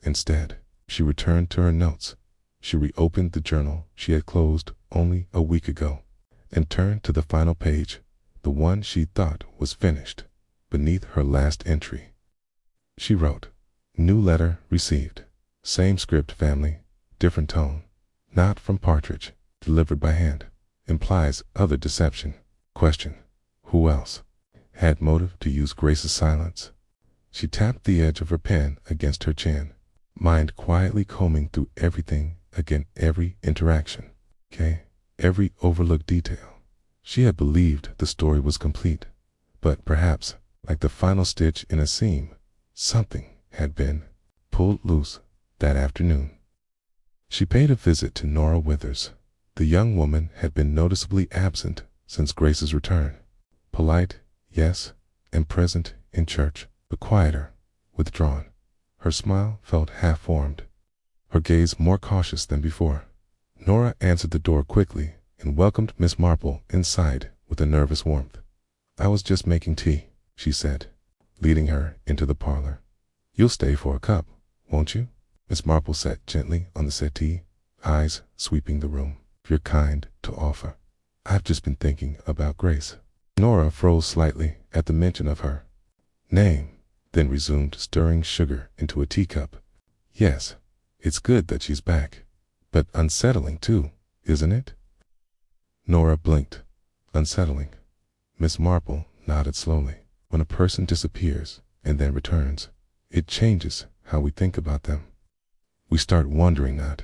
Instead, she returned to her notes. She reopened the journal she had closed only a week ago, and turned to the final page, the one she thought was finished. Beneath her last entry, she wrote, "New letter received. Same script family, different tone. Not from Partridge, delivered by hand. Implies other deception. Question, who else had motive to use Grace's silence?" She tapped the edge of her pen against her chin, mind quietly combing through everything again, every interaction, every overlooked detail. She had believed the story was complete, but perhaps, like the final stitch in a seam, something had been pulled loose that afternoon. She paid a visit to Nora Withers. The young woman had been noticeably absent since Grace's return. Polite, yes, and present in church, but quieter, withdrawn. Her smile felt half-formed, her gaze more cautious than before. Nora answered the door quickly and welcomed Miss Marple inside with a nervous warmth. "I was just making tea," she said, leading her into the parlor. "You'll stay for a cup, won't you?" Miss Marple sat gently on the settee, eyes sweeping the room. "If you're kind to offer. I've just been thinking about Grace." Nora froze slightly at the mention of her name, then resumed stirring sugar into a teacup. "Yes, it's good that she's back, but unsettling too, isn't it?" Nora blinked. "Unsettling?" Miss Marple nodded slowly. "When a person disappears and then returns, it changes how we think about them. We start wondering not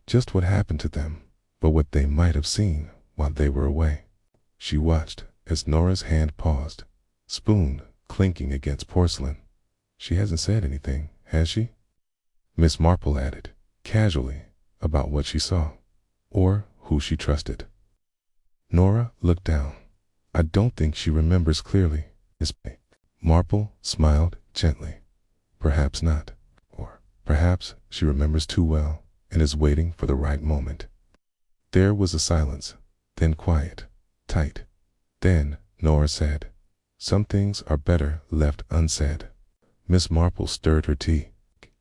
just what happened to them, but what they might have seen while they were away." She watched as Nora's hand paused, spoon clinking against porcelain. "She hasn't said anything, has she?" Miss Marple added, casually, about what she saw, or who she trusted. Nora looked down. "I don't think she remembers clearly, Miss Marple smiled gently. "Perhaps not. Or perhaps she remembers too well and is waiting for the right moment." There was a silence, then quiet, tight. Then Nora said, "Some things are better left unsaid." Miss Marple stirred her tea.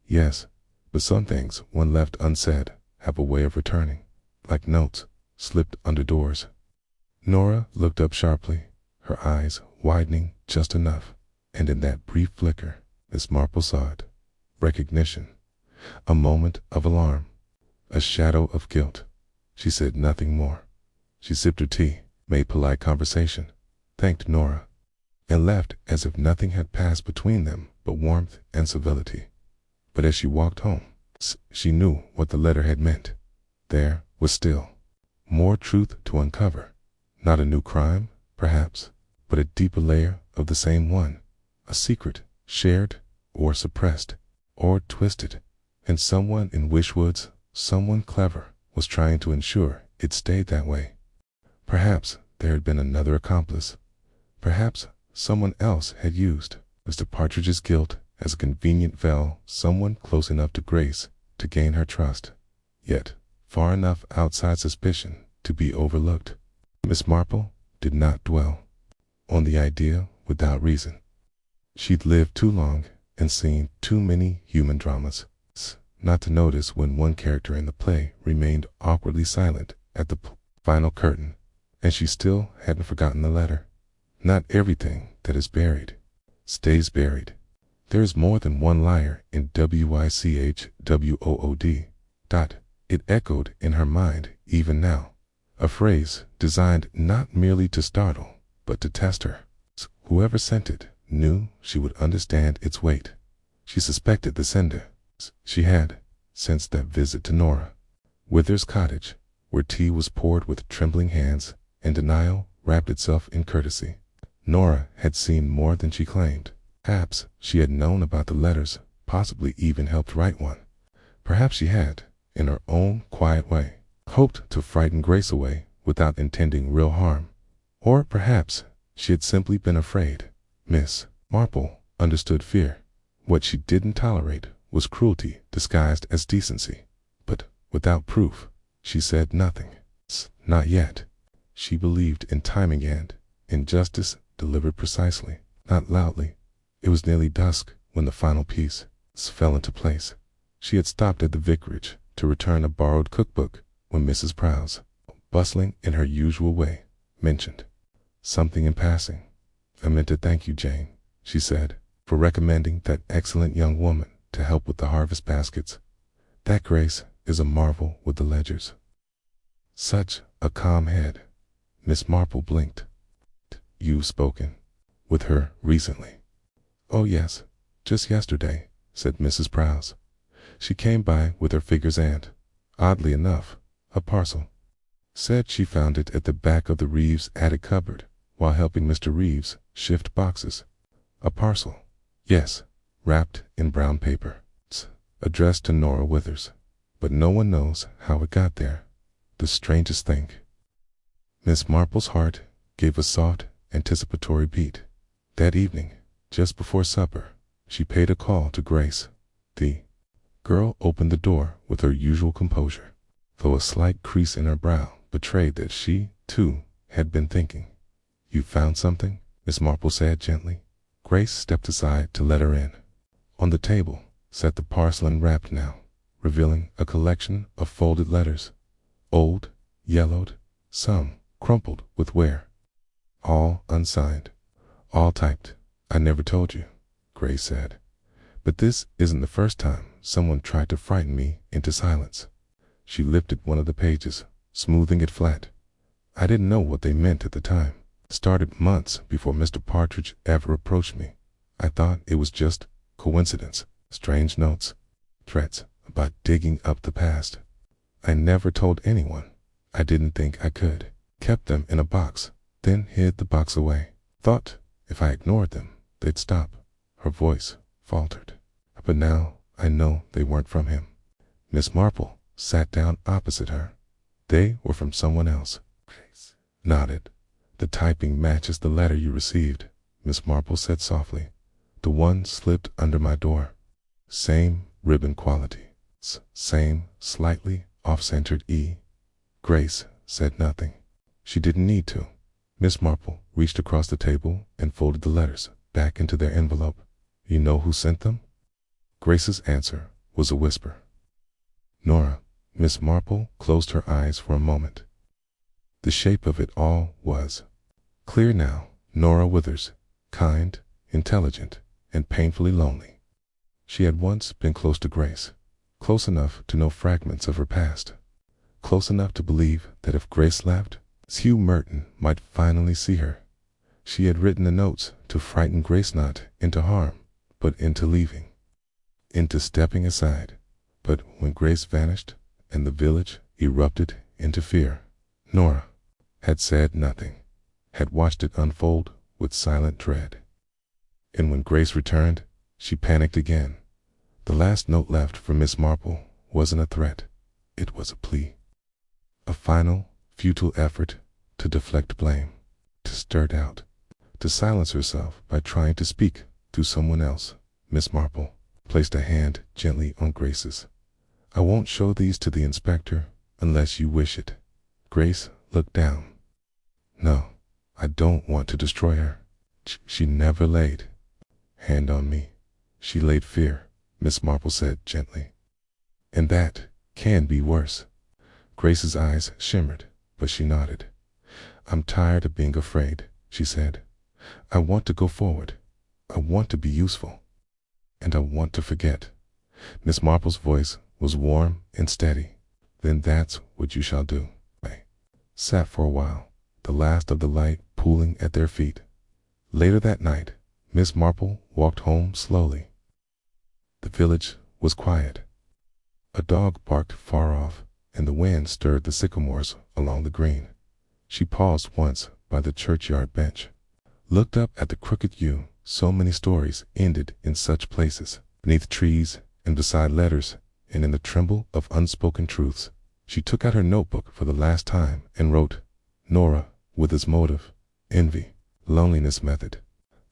"Yes, but some things, when left unsaid, have a way of returning, like notes slipped under doors." Nora looked up sharply, her eyes widening just enough, and in that brief flicker, Miss Marple saw it. Recognition. A moment of alarm. A shadow of guilt. She said nothing more. She sipped her tea, made polite conversation, thanked Nora, and left as if nothing had passed between them but warmth and civility. But as she walked home, she knew what the letter had meant. There was still more truth to uncover. Not a new crime, perhaps, but a deeper layer of the same one. A secret, shared, or suppressed, or twisted. And someone in Wishwoods, someone clever, was trying to ensure it stayed that way. Perhaps there had been another accomplice. Perhaps someone else had used Mr. Partridge's guilt as a convenient veil, someone close enough to Grace to gain her trust, yet far enough outside suspicion to be overlooked. Miss Marple did not dwell on the idea without reason. She'd lived too long and seen too many human dramas not to notice when one character in the play remained awkwardly silent at the final curtain, and she still hadn't forgotten the letter. Not everything that is buried stays buried. There is more than one liar in WICHWOOD. It echoed in her mind even now, a phrase designed not merely to startle, but to test her. Whoever sent it knew she would understand its weight. She suspected the sender. She had, since that visit to Nora Wither's cottage, where tea was poured with trembling hands and denial wrapped itself in courtesy. Nora had seen more than she claimed. Perhaps she had known about the letters, possibly even helped write one. Perhaps she had, in her own quiet way, hoped to frighten Grace away without intending real harm. Or perhaps she had simply been afraid. Miss Marple understood fear. What she didn't tolerate was cruelty disguised as decency. But without proof, she said nothing. Not yet. She believed in timing and in justice delivered precisely, not loudly. It was nearly dusk when the final piece fell into place. She had stopped at the vicarage to return a borrowed cookbook when Mrs. Prowse, bustling in her usual way, mentioned something in passing. "I meant to thank you, Jane," she said, "for recommending that excellent young woman to help with the harvest baskets. That Grace is a marvel with the ledgers." Such a calm head. Miss Marple blinked. "You've spoken with her recently?" "Oh yes, just yesterday," said Mrs. Prowse. "She came by with her figures and, oddly enough, a parcel. Said she found it at the back of the Reeves attic cupboard while helping Mr. Reeves shift boxes. A parcel, yes, wrapped in brown paper. It's addressed to Nora Withers, but no one knows how it got there. The strangest thing." Miss Marple's heart gave a soft, anticipatory beat. That evening, just before supper, she paid a call to Grace. The girl opened the door with her usual composure, though a slight crease in her brow betrayed that she, too, had been thinking. "You found something?" Miss Marple said gently. Grace stepped aside to let her in. On the table sat the parcel unwrapped now, revealing a collection of folded letters, old, yellowed, some crumpled with wear, all unsigned, all typed. "I never told you," Grace said, "but this isn't the first time someone tried to frighten me into silence." She lifted one of the pages, smoothing it flat. "I didn't know what they meant at the time. Started months before Mr. Partridge ever approached me. I thought it was just coincidence, strange notes, threats about digging up the past. I never told anyone. I didn't think I could. Kept them in a box, then hid the box away. Thought if I ignored them, they'd stop. Her voice faltered. But now I know they weren't from him. Miss Marple sat down opposite her. They were from someone else. Grace nodded. The typing matches the letter you received, Miss Marple said softly. The one slipped under my door. Same ribbon quality. Same slightly off-centered E. Grace said nothing. She didn't need to. Miss Marple reached across the table and folded the letters back into their envelope. You know who sent them? Grace's answer was a whisper. Nora. Miss Marple closed her eyes for a moment. The shape of it all was clear now. Nora Withers, kind, intelligent, and painfully lonely. She had once been close to Grace, close enough to know fragments of her past, close enough to believe that if Grace left, Hugh Merton might finally see her. She had written the notes to frighten Grace not into harm, but into leaving, into stepping aside. But when Grace vanished and the village erupted into fear, Nora had said nothing, had watched it unfold with silent dread. And when Grace returned, she panicked again. The last note left for Miss Marple wasn't a threat. It was a plea. A final, futile effort to deflect blame, to stir doubt, to silence herself by trying to speak to someone else. Miss Marple placed a hand gently on Grace's. I won't show these to the inspector unless you wish it. Grace looked down. No, I don't want to destroy her. She never laid hand on me. She laid fear, Miss Marple said gently. And that can be worse. Grace's eyes shimmered, but she nodded. I'm tired of being afraid, she said. I want to go forward. I want to be useful. And I want to forget. Miss Marple's voice was warm and steady. Then that's what you shall do. They sat for a while, the last of the light pooling at their feet. Later that night, Miss Marple walked home slowly. The village was quiet. A dog barked far off, and the wind stirred the sycamores along the green. She paused once by the churchyard bench, looked up at the crooked U. So many stories ended in such places, beneath trees and beside letters, and in the tremble of unspoken truths. She took out her notebook for the last time and wrote, Nora, with its motive, envy, loneliness method,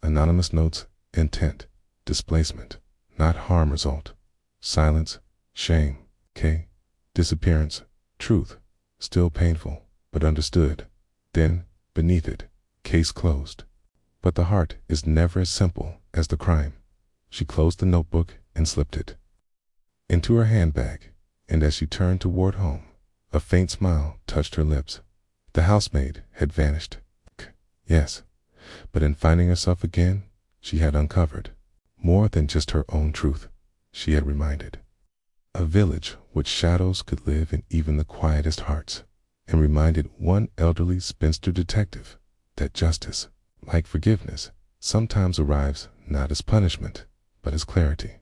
anonymous notes, intent, displacement, not harm result, silence, shame, K, disappearance, truth, still painful, but understood. Then, beneath it, case closed. But the heart is never as simple as the crime. She closed the notebook and slipped it into her handbag, and as she turned toward home, a faint smile touched her lips. The housemaid had vanished. Yes, but in finding herself again, she had uncovered more than just her own truth. She had reminded a village which shadows could live in even the quietest hearts, and reminded one elderly spinster detective that justice, like forgiveness, sometimes arrives not as punishment, but as clarity.